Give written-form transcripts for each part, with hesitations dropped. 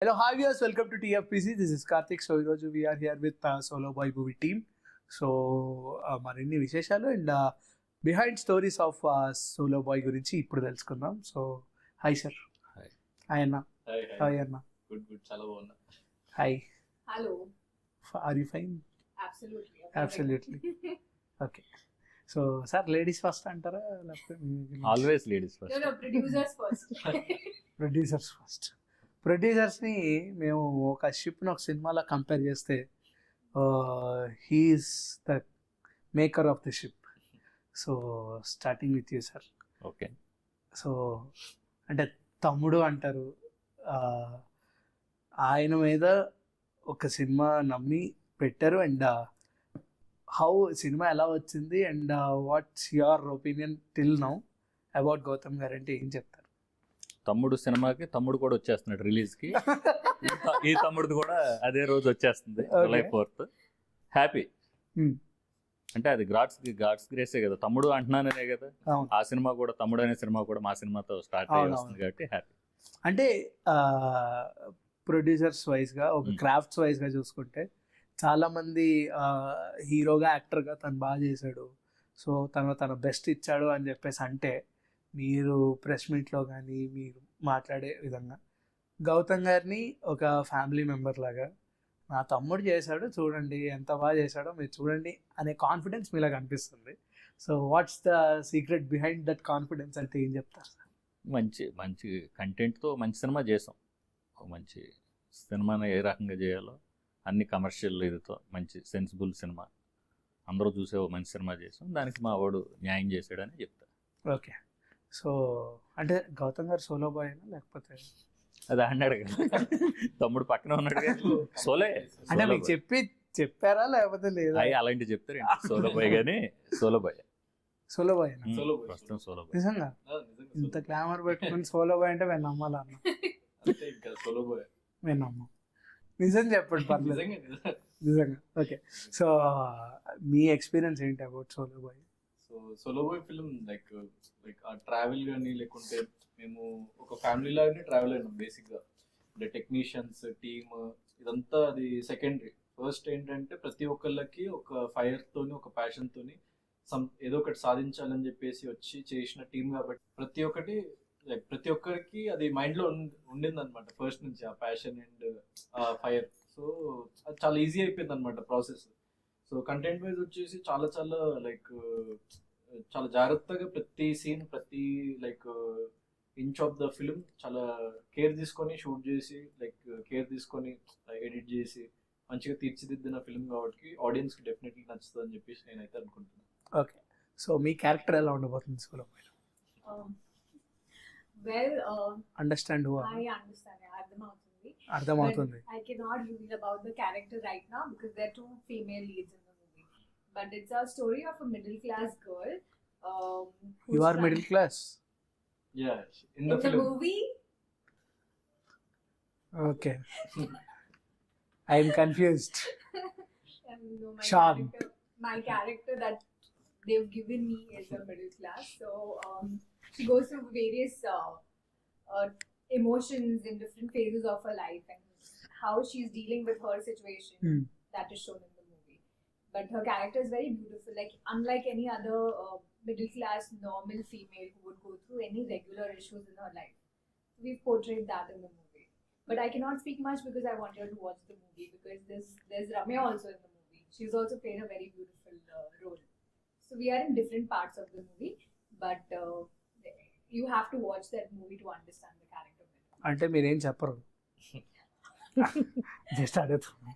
Hello, hi viewers, welcome to TFPC. This is Karthik. So, ఈరోజు we are here with Solo Boy movie team. So, మరిన్ని విశేషాలు and behind stories of solo boy గురించి ఇప్పుడు తెలుసుకుందాం. So hi sir. Hi అన్న. Hi అన్న. Good చాలా బాగున్నా. Hi. Hello. Are you fine? Absolutely. Absolutely. Okay. So sir ladies first అంటారా లేకపోతే always ladies No, first. no, producers first. Producers first? ప్రొడ్యూసర్స్ని మేము ఒక షిప్ని ఒక సినిమాలో కంపేర్ చేస్తే he is the maker of the ship. So starting with you sir. Okay. So అంటే తమ్ముడు అంటారు, ఆయన మీద ఒక సినిమా నమ్మి పెట్టారు. అండ్ హౌ సినిమా ఎలా వచ్చింది and what's your opinion till now about Gautam garu అంటే ఏం చెప్తారు? తమ్ముడు సినిమాకి తమ్ముడు కూడా వచ్చేస్తున్నాడు రిలీజ్ కి. ఈ తమ్ముడు కూడా అదే రోజు వచ్చేస్తుంది, July 4th. హ్యాపీ. అంటే అది గాడ్స్ గ్రేసే కదా, తమ్ముడు అంటున్నాననే కదా. అవును. ఆ సినిమా కూడా తమ్ముడు అనే సినిమా కూడా మా సినిమాతో స్టార్ట్ అయ్యి వస్తుంది కాబట్టి హ్యాపీ. అంటే ప్రొడ్యూసర్స్ వైజ్గా ఒక క్రాఫ్ట్స్ వైజ్గా చూసుకుంటే చాలామంది హీరోగా యాక్టర్గా తను బాగా చేశాడు, సో తన బెస్ట్ ఇచ్చాడు అని చెప్పేసి అంటే మీరు ప్రెస్ మీట్లో కానీ మీరు మాట్లాడే విధంగా గౌతమ్ గారిని ఒక ఫ్యామిలీ మెంబర్ లాగా నా తమ్ముడు చేశాడు చూడండి ఎంత బాగా చేశాడో మీరు చూడండి అనే కాన్ఫిడెన్స్ మీలా కనిపిస్తుంది. So what's the secret behind that confidence అంటే ఏం చెప్తారు సార్? మంచి కంటెంట్తో మంచి సినిమా చేసాం. మంచి సినిమాని ఏ రకంగా చేయాలో అన్ని కమర్షియల్ ఇదితో మంచి సెన్సిబుల్ సినిమా, అందరూ చూసే మంచి సినిమా చేసాం. దానికి మా వాడు న్యాయం చేశాడని చెప్తాను. ఓకే. సో అంటే గౌతమ్ గారు సోలో బాయ్ అయినా లేకపోతే అది అన్నాడు కదా, తమ్ముడు పక్కన ఉన్నాడు కదా, సోలే అంటే మీకు చెప్పారా లేకపోతే లేదా? అలాంటి చెప్తారు. సోలో బాయ్ కానీ సోలో బాయ్ సోలో బాయ్ అయినా ప్రస్తుతం సోలో బాయ్. నిజంగా ఇంత గ్లామర్ పెట్టుకుని సోలో బాయ్ అంటే మేము నమ్మాలా అన్న? మేము నమ్మం. నిజం చెప్పండి పర్లేదు. నిజంగా. ఓకే. సో మీ ఎక్స్పీరియన్స్ ఏంటి about solo boy? So solo boy film like ఆ ట్రావెల్ కానీ లేకుంటే మేము ఒక ఫ్యామిలీ లాగానే ట్రావెల్ అయినాం బేసిక్గా. అంటే టెక్నీషియన్స్ టీమ్ ఇదంతా అది సెకండరీ. ఫస్ట్ ఏంటంటే ప్రతి ఒక్కళ్ళకి ఒక ఫైర్ తోని ఒక ప్యాషన్ తోని ఏదో ఒకటి సాధించాలని చెప్పేసి వచ్చి చేసిన టీమ్ కాబట్టి ప్రతి ఒక్కరికి అది మైండ్ లో ఉండింది అనమాట ఫస్ట్ నుంచి, ఆ ప్యాషన్ అండ్ ఆ ఫైర్. సో అది చాలా ఈజీ అయిపోయింది అనమాట ప్రాసెస్. సో కంటెంట్ వైజ్ వచ్చేసి చాలా లైక్ చాలా జాగ్రత్తగా ప్రతి సీన్ ప్రతి like inch of the film చాలా కేర్ తీసుకొని షూట్ చేసి లైక్ కేర్ తీసుకొని ఎడిట్ చేసి మంచిగా తీర్చిదిద్దిన ఫిల్మ్ కాబట్టి ఆడియన్స్ కి డెఫినెట్లీ నచ్చుతుంది అని చెప్పేసి నేనైతే అనుకుంటున్నాను. ఓకే. సో మీ క్యారెక్టర్ ఎలా ఉండబోతుంది సోలో బాయ్లో? Understand I understand. అర్థమవుతుంది. అర్థమవుతుంది. I cannot reveal about the character right now because there are two female leads in the movie. But it's a story of a middle class girl. You are middle class? Yeah, in In the the film. movie, Okay. I am confused. no, Charm. my character that they've given me is a middle class. So she goes through various emotions in different phases of her life and how she's dealing with her situation. That is shown in the movie. But her character is very beautiful. Like unlike any other middle class normal female who would go through any regular issues in her life, we've portrayed that in the movie. But I cannot speak much because I want you to watch the movie because there's Ramya also in the movie. She's also played a very beautiful role. So we are in different parts of the movie, but you have to watch that movie to understand the character better. అంటే మీరేం చెప్పరు, just అడుగుతాను.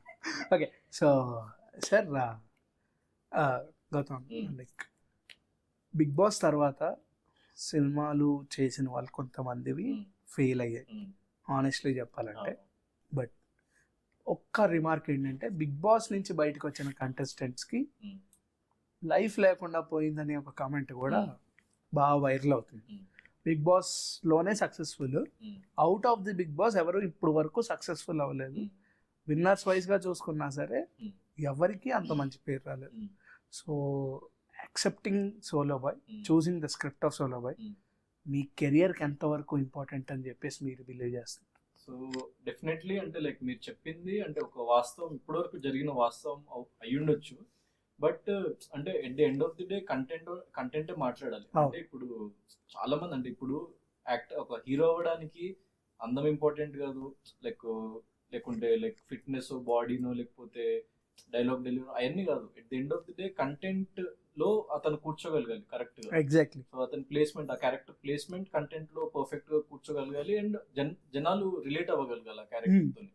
Okay. So sir Gautam, like big boss తర్వాత సినిమాలు చేసిన వాళ్ళు కొంతమందివి fail అయ్యాయి ఆనెస్ట్లీ చెప్పాలంటే. బట్ ఒక్క రిమార్క్ ఏంటంటే బిగ్ బాస్ నుంచి బయటకు వచ్చిన కంటెస్టెంట్స్కి లైఫ్ లేకుండా పోయిందనే ఒక కామెంట్ కూడా బాగా వైరల్ అవుతుంది. బిగ్ బాస్లోనే successful, out of the Bigg Boss ఎవరు ఇప్పుడు వరకు సక్సెస్ఫుల్ అవ్వలేదు. విన్నర్స్ వైజ్గా చూసుకున్నా సరే ఎవరికి అంత మంచి పేరు రాలేదు. So accepting solo boy, choosing the script of solo boy మీ కెరియర్కి ఎంతవరకు ఇంపార్టెంట్ అని చెప్పేసి మీరు బిలీవ్ చేస్తారు? సో డెఫినెట్లీ అంటే లైక్ మీరు చెప్పింది అంటే ఒక వాస్తవం, ఇప్పటివరకు జరిగిన వాస్తవం అయ్యుండొచ్చు. బట్ అంటే at the end of the day కంటెంటే మాట్లాడాలి. అంటే ఇప్పుడు చాలా మంది అంటే ఇప్పుడు ఒక హీరో అవ్వడానికి అందం ఇంపార్టెంట్ కాదు, లేకుంటే లైక్ ఫిట్నెస్ బాడీనో లేకపోతే డైలాగ్ డెలివరీ అవన్నీ కాదు. At the end of the day content లో అతను కూర్చోగలగాలి కరెక్ట్ గా. ఎగ్జాక్ట్లీ. సో అతని ప్లేస్మెంట్, ఆ క్యారెక్టర్ ప్లేస్మెంట్ కంటెంట్ లో పర్ఫెక్ట్ గా కూర్చోగలగాలి అండ్ జనాలు రిలేట్ అవ్వగలగాలి ఆ క్యారెక్టర్ తోని.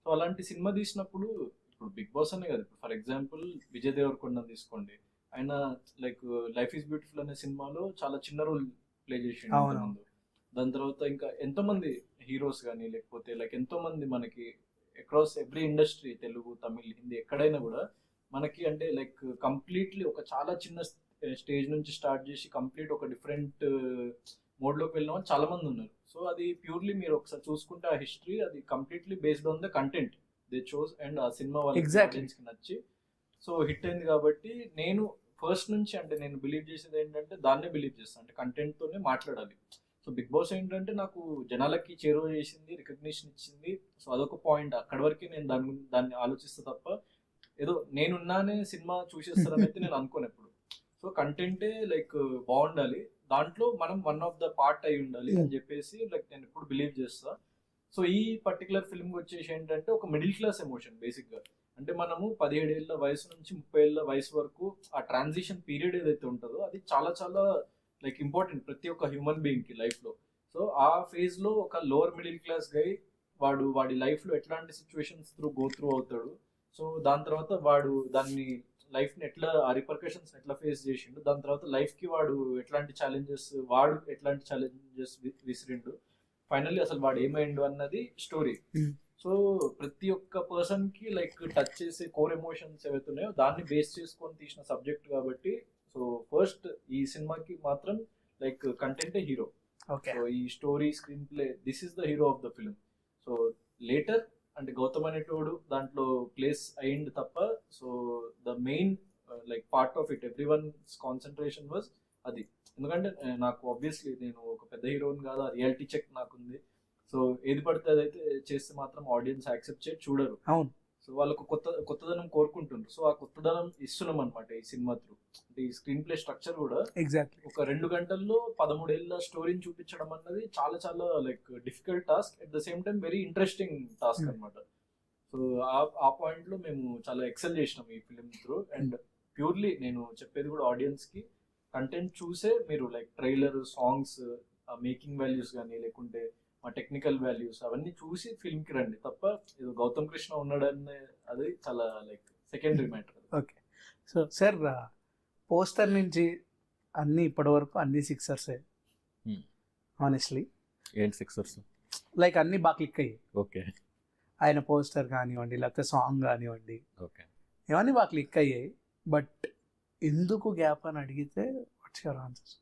సో అలాంటి సినిమా తీసినప్పుడు ఇప్పుడు బిగ్ బాస్ అనే కాదు, ఫర్ ఎగ్జాంపుల్ విజయ్ దేవరకొండ తీసుకోండి, ఆయన లైక్ లైఫ్ ఈజ్ బ్యూటిఫుల్ అనే సినిమాలో చాలా చిన్న రోల్ ప్లే చేసిండు ముందు. దాని తర్వాత ఇంకా ఎంతో మంది హీరోస్ కానీ లేకపోతే లైక్ ఎంతో మంది మనకి across every industry, Telugu, Tamil, Hindi ఎక్కడైనా కూడా మనకి అంటే లైక్ కంప్లీట్లీ ఒక చాలా చిన్న స్టేజ్ నుంచి స్టార్ట్ చేసి కంప్లీట్ ఒక డిఫరెంట్ మోడ్లోకి వెళ్ళిన వాళ్ళు చాలా మంది ఉన్నారు. సో అది ప్యూర్లీ మీరు ఒకసారి చూసుకుంటే ఆ హిస్టరీ అది completely based on the content they chose and ఆ సినిమా వాళ్ళకి నచ్చి సో హిట్ అయింది. కాబట్టి నేను ఫస్ట్ నుంచి అంటే నేను బిలీవ్ చేసేది ఏంటంటే దాన్నే బిలీవ్ చేస్తాను, అంటే కంటెంట్ తోనే మాట్లాడాలి. సో బిగ్ బాస్ ఏంటంటే నాకు జనాలకి చేరువ చేసింది, రికగ్నిషన్ ఇచ్చింది. సో అదొక పాయింట్, అక్కడి వరకే నేను దాన్ని ఆలోచిస్తే తప్ప ఏదో నేనున్నానే సినిమా చూసేస్తారని అయితే నేను అనుకోను ఎప్పుడు. సో కంటెంటే లైక్ బాగుండాలి, దాంట్లో మనం వన్ ఆఫ్ ద పార్ట్ అయి ఉండాలి అని చెప్పేసి లైక్ నేను ఎప్పుడు బిలీవ్ చేస్తా. సో ఈ పర్టికులర్ ఫిల్మ్ వచ్చేసి ఏంటంటే ఒక మిడిల్ క్లాస్ ఎమోషన్ బేసిక్ గా. అంటే మనము 17 ఏళ్ల వయసు నుంచి 30 ఏళ్ల వయసు వరకు ఆ ట్రాన్సిషన్ పీరియడ్ ఏదైతే ఉంటుందో అది చాలా చాలా లైక్ ఇంపార్టెంట్ ప్రతి ఒక్క హ్యూమన్ బీయింగ్ కి లైఫ్ లో. సో ఆ ఫేజ్ లో ఒక లోవర్ మిడిల్ క్లాస్ గై వాడి లైఫ్ లో ఎట్లాంటి సిచ్యువేషన్స్ గో త్రూ అవుతాడు. సో దాని తర్వాత వాడు దాన్ని లైఫ్ ని ఎట్లా ఆ రిపర్కషన్స్ ఎట్లా ఫేస్ చేసిండు, దాని తర్వాత లైఫ్ కి వాడు ఎట్లాంటి ఛాలెంజెస్ విసిరిండు, ఫైనల్లీ అసలు వాడు ఏమైండు అన్నది స్టోరీ. సో ప్రతి ఒక్క పర్సన్ కి లైక్ టచ్ చేసే కోర్ ఎమోషన్స్ ఏవైతే ఉన్నాయో దాన్ని బేస్ చేసుకొని తీసిన సబ్జెక్ట్ కాబట్టి సో ఫస్ట్ ఈ సినిమాకి మాత్రం లైక్ కంటెంటే హీరో. సో ఈ story, screen play, this is the hero of the film. So later అంటే గౌతమ్ అనేటోడు దాంట్లో ప్లేస్ అయింది తప్ప so the main like part of it every once concentration was అది. ఎందుకంటే నాకు ఆబ్వియస్లీ నేను ఒక పెద్ద హీరోని కాదు, ఆ రియాలిటీ చెక్ నాకుంది. సో ఏది పడితే అదైతే చేస్తే మాత్రం ఆడియన్స్ యాక్సెప్ట్ చేసి చూడరు. అవును. సో వాళ్ళకు కొత్తదనం కోరుకుంటుండ్రు. సో ఆ కొత్తదనం ఇస్తున్నాం అనమాట ఈ సినిమా త్రూ. అంటే ఈ స్క్రీన్ ప్లే స్ట్రక్చర్ కూడా ఎగ్జాక్ట్లీ ఒక 2 గంటల్లో 13 ఏళ్ల స్టోరీని చూపించడం అన్నది చాలా చాలా like difficult task, at the same time very interesting task అనమాట. సో ఆ పాయింట్ లో మేము చాలా ఎక్సెల్ చేసినాం ఈ ఫిలిం త్రూ. అండ్ ప్యూర్లీ నేను చెప్పేది కూడా ఆడియన్స్ కి కంటెంట్ చూసే మీరు like trailer, songs, making values కానీ లేకుంటే మా టెక్నికల్ వాల్యూస్ అవన్నీ చూసి ఫిల్మ్ కి రండి తప్ప ఏదో గౌతమ్ కృష్ణ ఉన్నాడనే అది చాలా like secondary matter. Okay. So sir poster నుంచి అన్ని ఇప్పటి వరకు అన్ని సిక్సర్సే ఆనెస్ట్లీ. ఏంటి సిక్సర్స్? లైక్ అన్ని బాగా క్లిక్ అయ్యాయి. ఓకే. ఆయన పోస్టర్ కానివ్వండి లేకపోతే సాంగ్ కానివ్వండి ఓకే, ఇవన్నీ బాగా క్లిక్ అయ్యాయి. బట్ ఎందుకు గ్యాప్ అని అడిగితే వాట్స్ యువర్ ఆన్సర్?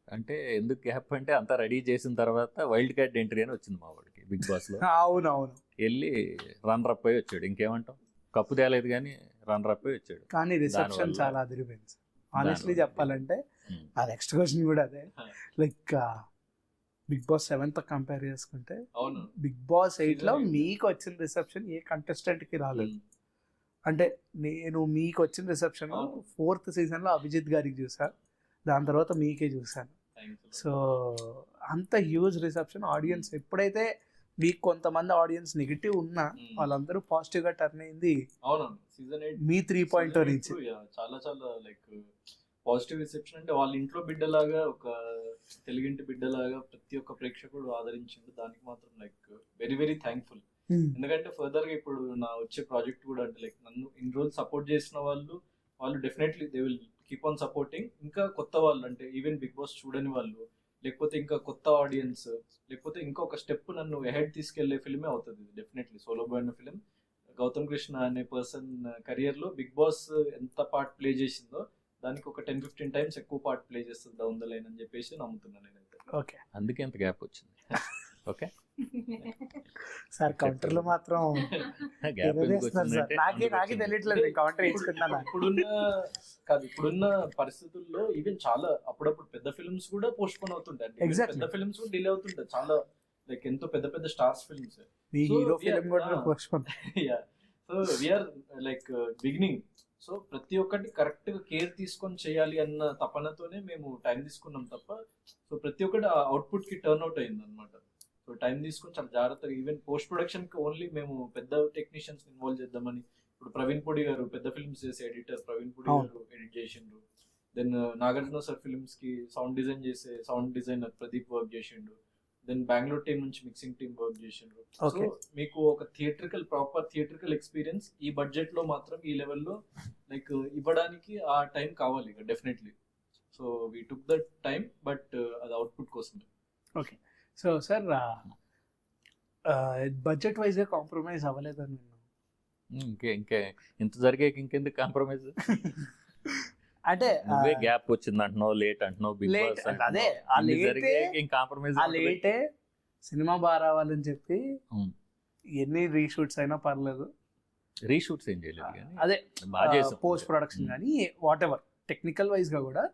అంటే ఎందుకు గ్యాప్ అంటే అంతా రెడీ చేసిన తర్వాత వైల్డ్ కార్డ్ ఎంట్రీ అని వచ్చింది మా వాడికి బిగ్ బాస్ లో. అవునవును. వెళ్ళి రన్నర్ అప్ అయి వచ్చాడు. ఇంకేమంటాం, కప్పు తేలేదు కానీ రన్నర్ అప్ అయి వచ్చాడు. కానీ రిసెప్షన్ చాలా అదిరిపోయింది ఆనెస్ట్లీ చెప్పాలంటే. ఆ నెక్స్ట్ క్వశ్చన్ కూడా అదే, like big boss 7th compare చేసుకుంటే బిగ్ బాస్ 8 లో మీకు వచ్చిన రిసెప్షన్ ఏ కంటెస్టెంట్ కి రాలేదు. అంటే నేను మీకు వచ్చిన రిసెప్షన్ 4th సీజన్ లో అభిజిత్ గారికి చూసా, దాని తర్వాత మీకే చూసాను. సో అంత హ్యూజ్ రిసెప్షన్. ఆడియన్స్ ఎప్పుడైతే మీకు కొంతమంది ఆడియన్స్ నెగిటివ్ ఉన్నా వాళ్ళందరూ పాజిటివ్ గా టర్న్ అయింది మీ 3.0 నుంచి. చాలా చాలా లైక్ పాజిటివ్ రిసెప్షన్. అంటే వాళ్ళ ఇంట్లో బిడ్డలాగా, ఒక తెలుగింటి బిడ్డలాగా ప్రతి ఒక్క ప్రేక్షకుడు ఆదరించిండు. దానికి మాత్రం లైక్ వెరీ వెరీ థ్యాంక్ఫుల్. ఎందుకంటే ఫర్దర్ గా ఇప్పుడు నా వచ్చే ప్రాజెక్ట్ కూడా అంటే లైక్ నన్ను ఇన్ని రోజులు సపోర్ట్ చేసిన వాళ్ళు definitely they will keep on supporting. ఇంకా కొత్త వాళ్ళు అంటే ఈవెన్ బిగ్ బాస్ చూడని వాళ్ళు, లేకపోతే ఇంకా కొత్త ఆడియన్స్, లేకపోతే ఇంకా ఒక స్టెప్ నన్ను అహెడ్ తీసుకెళ్లే ఫిల్మే అవుతుంది ఇది డెఫినెట్లీ. సోలో బాయ్ అనే ఫిలిం గౌతమ్ కృష్ణ అనే పర్సన్ కెరియర్ లో బిగ్ బాస్ ఎంత పార్ట్ ప్లే చేసిందో దానికి ఒక 10-15 టైమ్స్ ఎక్కువ పార్ట్ ప్లే చేస్తుంది డౌన్ ద లైన్ అని చెప్పేసి నమ్ముతున్నాను నేనైతే. ఓకే, అందుకే ఎంత గ్యాప్ వచ్చింది. ఓకే సార్ కౌంటర్ లో మాత్రం నాకే తెలియట్లేదు కౌంటర్ ఇచ్చుకుంటున్నా. ఇప్పుడున్న పరిస్థితుల్లో ఈవెన్ చాలా అప్పుడప్పుడు పెద్ద ఫిల్మ్స్ కూడా పోస్ట్ పోన్ అవుతుంటాయి. పెద్ద ఫిల్మ్స్ కూడా డిలే అవుతుంటాయి చాలా, లైక్ ఎంతో పెద్ద పెద్ద స్టార్స్ ఫిల్మ్స్. మీ So, హీరో yeah, ఫిలిం కూడా post yeah so we are like beginning. సో ప్రతి ఒక్కటి కరెక్ట్ గా కేర్ తీసుకొని చేయాలి అన్న తపనతోనే మేము టైం తీసుకున్నాం తప్ప, సో ప్రతి ఒక్కటి అవుట్పుట్ కి టర్న్ అవుట్ అయింది అనమాట. సో టైం తీసుకొని చాలా జాగ్రత్తగా, ఈవెన్ పోస్ట్ ప్రొడక్షన్ కి ఓన్లీ మేము పెద్ద టెక్నీషియన్స్ ఇన్వాల్వ్ చేద్దామని, ఇప్పుడు ప్రవీణ్ పొడి గారు పెద్ద ఫిల్మ్స్ చేసే ఎడిటర్, ప్రవీణ్ పొడి గారు ఎడిట్ చేసిండ్రు. దెన్ నాగార్జున సార్ ఫిల్మ్స్ కి సౌండ్ డిజైన్ చేసే సౌండ్ డిజైనర్ ప్రదీప్ వర్క్ చేసిండు. దెన్ బెంగళూరు టీం నుంచి మిక్సింగ్ టీం వర్క్ చేసిండ్రు. So Okay. మీకు ఒక ప్రాపర్ థియేట్రికల్ ఎక్స్పీరియన్స్ ఈ బడ్జెట్ లో మాత్రం ఈ లెవెల్లో లైక్ ఇవ్వడానికి ఆ టైం కావాలి ఇక definitely. So we took that time, but అది అవుట్పుట్ కోసమే. Okay. So sir budget wise గా కాంప్రమైజ్ అవ్వలేదని విన్నాను. ఇంకే ఇంత జరిగాక ఇంకెందుకు కాంప్రమైజ్? అంటే నువ్వే గ్యాప్ వచ్చింది అంటున్నావు, లేట్ అంటున్నావు, బిగ్ Late బాస్ అదే, ఆ late కాంప్రమైజ్. ఆ లేటే సినిమా బాగా రావాలని చెప్పి Hmm. ఎన్ని రీషూట్స్ అయినా పర్లేదు, రీషూట్స్ ఏం చేయలేదు కానీ అదే బాగా చేసాం. Post production Hmm. కానీ వాట్ ఎవర్ టెక్నికల్ వైజ్ గా కూడా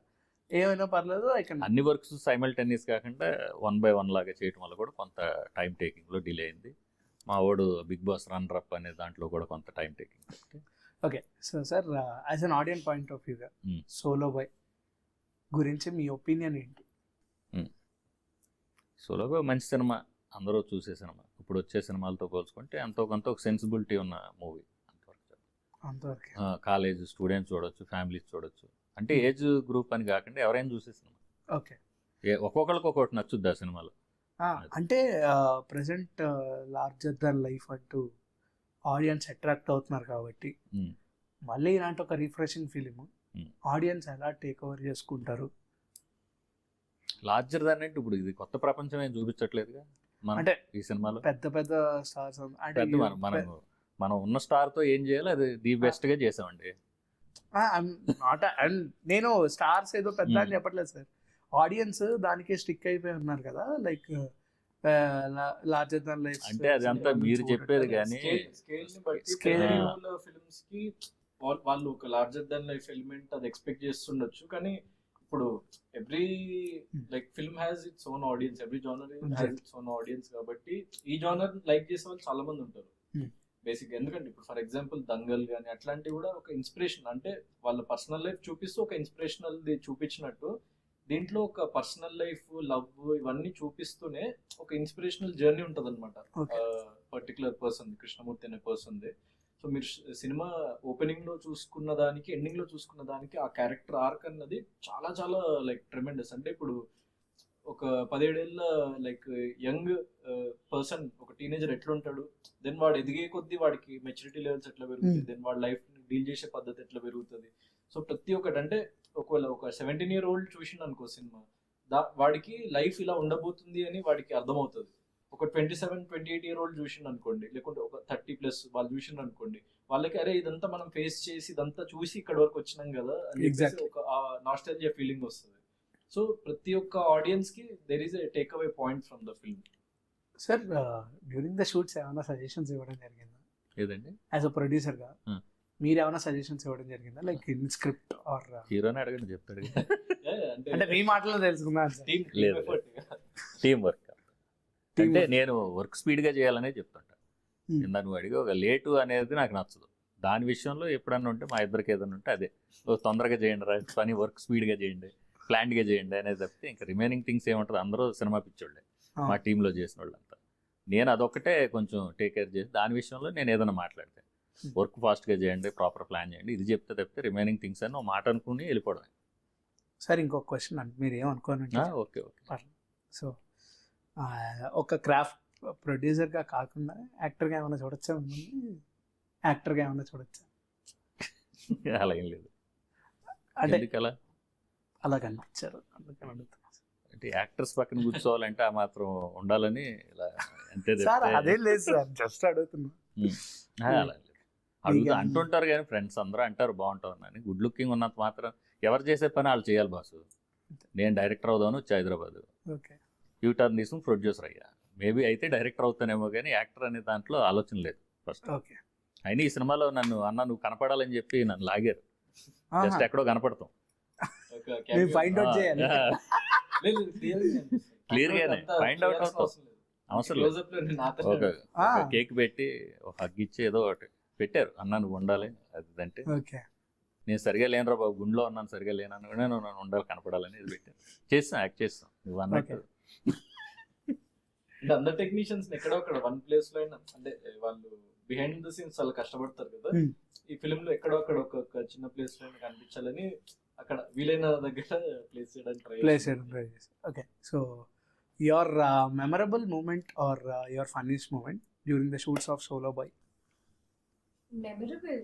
ఏమైనా పర్లేదు. ఐ కెన్ అన్ని వర్క్స్ సైమల్టేనియస్ కాకుండా 1 by 1 లాగా చేయటం వల్ల కూడా కొంత టైం టేకింగ్ లో డిలే అయింది. మా వాడు బిగ్ బాస్ రన్నర్ అప్ అనే దాంట్లో కూడా కొంత time taking. Okay. So sir as an audience point of వ్యూగా Hmm. సోలో బాయ్ గురించి మీ ఒపీనియన్ ఏంటి? సోలోగా మంచి సినిమా, అందరూ చూసే సినిమా. ఇప్పుడు వచ్చే సినిమాలతో పోల్చుకుంటే ఎంతో కొంత ఒక సెన్సిబిలిటీ ఉన్న మూవీ. అంతవరకు కాలేజ్ స్టూడెంట్స్ చూడొచ్చు, ఫ్యామిలీస్ చూడొచ్చు. అంటే ఏజ్ గ్రూప్ అని కాకుండా ఎవరైనా చూసే సినిమా. ఓకే. ఒక్కొక్కరికి ఒక్కొక్కటి నచ్చుద్ది ఆ సినిమాలో. అంటే ప్రజెంట్ లార్జర్ దన్ లైఫ్ అంటూ ఆడియన్స్ అట్రాక్ట్ అవుతున్నారు కాబట్టి Hmm. మళ్ళీ ఇలాంటి ఒక రిఫ్రెషింగ్ ఫిలిం Hmm. ఆడియన్స్ ఎలా టేక్ ఓవర్ చేసుకుంటారు? లార్జర్ దాన్ అంటే ఇప్పుడు ఇది కొత్త ప్రపంచం ఏం చూపించట్లేదుగా మన అంటే ఈ సినిమాలో. పెద్ద పెద్ద స్టార్స్ అంటే పెద్ద మనం ఉన్న స్టార్ తో ఏం చేయాలి అది ది బెస్ట్ గా చేసామండి. అండ్ నేను స్టార్స్ ఏదో పెద్ద అని Hmm. చెప్పట్లేదు సార్, ఆడియన్స్ దానికే స్టిక్ అయిపోయి ఉన్నారు కదా, లైక్ లార్జర్ దన్ లైఫ్. అంటే అదంతా మీరు చెప్పేది కానీ స్కేల్ ని బట్టి Scale. ఫిల్మ్స్ కి వాళ్ళు ఒక లార్జర్ దన్ లైఫ్ ఎలిమెంట్ అది ఎక్స్పెక్ట్ చేస్తుండొచ్చు. కానీ ఇప్పుడు every like film has its own audience, every genre has its own audience. కాబట్టి ఈ జానర్ లైక్ చేసే వాళ్ళు చాలా మంది ఉంటారు Hmm. బేసిక్. ఎందుకంటే ఇప్పుడు ఫర్ ఎగ్జాంపుల్ దంగల్ కానీ అట్లాంటివి కూడా ఒక ఇన్స్పిరేషన్, అంటే వాళ్ళ పర్సనల్ లైఫ్ చూపిస్తూ ఒక ఇన్స్పిరేషనల్ చూపించినట్టు దీంట్లో ఒక పర్సనల్ లైఫ్, లవ్ ఇవన్నీ చూపిస్తూనే ఒక ఇన్స్పిరేషనల్ జర్నీ ఉంటుంది అనమాట Okay. పర్టికులర్ పర్సన్, కృష్ణమూర్తి అనే పర్సన్ దే. సో మీరు సినిమా ఓపెనింగ్ లో చూసుకున్న దానికి ఎండింగ్ లో చూసుకున్న దానికి ఆ క్యారెక్టర్ ఆర్క్ అన్నది చాలా చాలా లైక్ ట్రెమెండస్. అంటే ఇప్పుడు ఒక 17 ఏళ్ళ లైక్ యంగ్ పర్సన్, ఒక టీనేజర్ ఎట్లుంటాడు, దెన్ వాడు ఎదిగే కొద్దీ వాడికి మెచ్యూరిటీ లెవెల్స్ ఎట్లా పెరుగుతుంది, దెన్ వాడి లైఫ్ డీల్ చేసే పద్ధతి ఎట్లా పెరుగుతుంది. సో ప్రతి ఒక్కటి అంటే ఒకవేళ ఒక 17-year-old చూసిండు అనుకో సినిమా, వాడికి లైఫ్ ఇలా ఉండబోతుంది అని వాడికి అర్థమవుతుంది. ఒక 27-28-year-old చూసిండు అనుకోండి, లేకుంటే ఒక 30+ వాళ్ళు చూసిండు అనుకోండి, వాళ్ళకి అరే ఇదంతా మనం ఫేస్ చేసి ఇదంతా చూసి ఇక్కడ వరకు వచ్చినాం కదా అని చెప్పేసి Exactly. ఒక నాస్టాల్జియా ఫీలింగ్ వస్తుంది. సో ప్రతి ఒక్క ఆడియన్స్ కి there is a take away point from the film. Sir during the shoots ఏమైనా సజెషన్స్ ఇవ్వడం జరిగిందా ఏదండి? యాజ్ అ ప్రొడ్యూసర్ గా? Hmm. మీరు ఏమైనా సజెషన్స్ ఇవ్వడం జరిగిందా, లైక్ ఇన్ స్క్రిప్ట్ ఆర్? హీరోని అడగండి చెప్తాడు. అంటే మీ మాటలో తెలుసుకుందా సార్? టీమ్ లేదు. ఎఫర్ట్. టీం వర్క్ Team అంటే work. నేను వర్క్ స్పీడ్గా చేయాలనే చెప్తుంటా. Hmm. ఇందా నువ్వు అడిగి ఒక లేటు అనేది నాకు నచ్చదు. దాని విషయంలో ఎప్పుడన్నా ఉంటే మా ఇద్దరికి ఏదైనా ఉంటే అదే తొందరగా చేయండి రా, పని వర్క్ స్పీడ్గా చేయండి, ప్లాన్డ్గా చేయండి అనేది తప్పితే ఇంకా రిమైనింగ్ థింగ్స్ ఏముంటుంది. అందరూ సినిమా పిచ్చోళ్ళే మా టీంలో చేసిన వాళ్ళంతా. నేను అదొక్కటే కొంచెం టేక్ కేర్ చేసి దాని విషయంలో నేను ఏదైనా మాట్లాడితే వర్క్ ఫాస్ట్గా చేయండి, ప్రాపర్ ప్లాన్ చేయండి, ఇది చెప్తే తప్పితే రిమైనింగ్ థింగ్స్ అని ఒక మాట అనుకుని వెళ్ళిపోవడం. సార్ ఇంకొక క్వశ్చన్ అంటే మీరు ఏమనుకోనండి. Okay okay. సో ఒక క్రాఫ్ట్ ప్రొడ్యూసర్గా కాకుండా యాక్టర్గా ఏమైనా చూడొచ్చా మిమ్మల్ని? యాక్టర్గా ఏమైనా చూడొచ్చా? అలా ఏం లేదు. అంటే ఎందుకు అలా? అలా కనిపించారు అందుకని అడుగుతున్నా అంటే యాక్టర్స్ పక్కన కూర్చోవాలంటే ఆ మాత్రం ఉండాలని ఇలా అంతే సార్. తప్పితే- అదేం లేదు సార్, జస్ట్ అడుగుతున్నా. అలా లేదు. అడుగుతా అంటుంటారు కానీ ఫ్రెండ్స్ అందరూ అంటారు బాగుంటావు అని. గుడ్ లుకింగ్ ఉన్నంత మాత్రం ఎవరు చేసే పని వాళ్ళు చేయాలి బాసు. నేను డైరెక్టర్ అవుదామని వచ్చి హైదరాబాద్, ఓకే. యూటర్న్ తీసుకుని ప్రొడ్యూసర్ అయ్యా. మేబీ అయితే డైరెక్టర్ అవుతానేమో కానీ యాక్టర్ అనే దాంట్లో ఆలోచన లేదు ఫస్ట్. ఓకే. అయినా ఈ సినిమాలో నన్ను నువ్వు కనపడాలని చెప్పి నన్ను లాగారు. జస్ట్ ఎక్కడో కనపడతాం. మేము ఫైండ్ అవుట్ చేయాలి. క్లియర్ గానే ఫైండ్ అవుట్ అవుతాం. అవసరం లేదు. క్లోజ్అప్ లో నాతో ఒక ఆ. కేక్ పెట్టి ఒక హగ్ ఇచ్చి ఏదో ఒకటి పెట్టారు, అన్నా నువ్వు ఉండాలి అది అంటే ఓకే. నేను సరిగా లేనురా బాబు, గుండెలో ఉన్నాను సరిగా లేనని కూడా నేను ఉండాలి కనపడాలని ఇది పెట్టాను. చేస్తాం, యాక్ట్ చేస్తాం నువ్వు అన్నట్టు. అంటే అందరు టెక్నీషియన్స్ ఎక్కడో అక్కడ వన్ ప్లేస్ లో అయినా అంటే వాళ్ళు బిహైండ్ ద సీన్స్ చాలా కష్టపడతారు కదా. Hmm. ఈ ఫిలిం లో ఎక్కడో అక్కడ ఒక చిన్న ప్లేస్ లో అయినా కనిపించాలని అక్కడ వీలైన దగ్గర ప్లేస్ చేయడానికి place okay. So your memorable moment or your funniest moment during the shoots of solo boy? Memorable.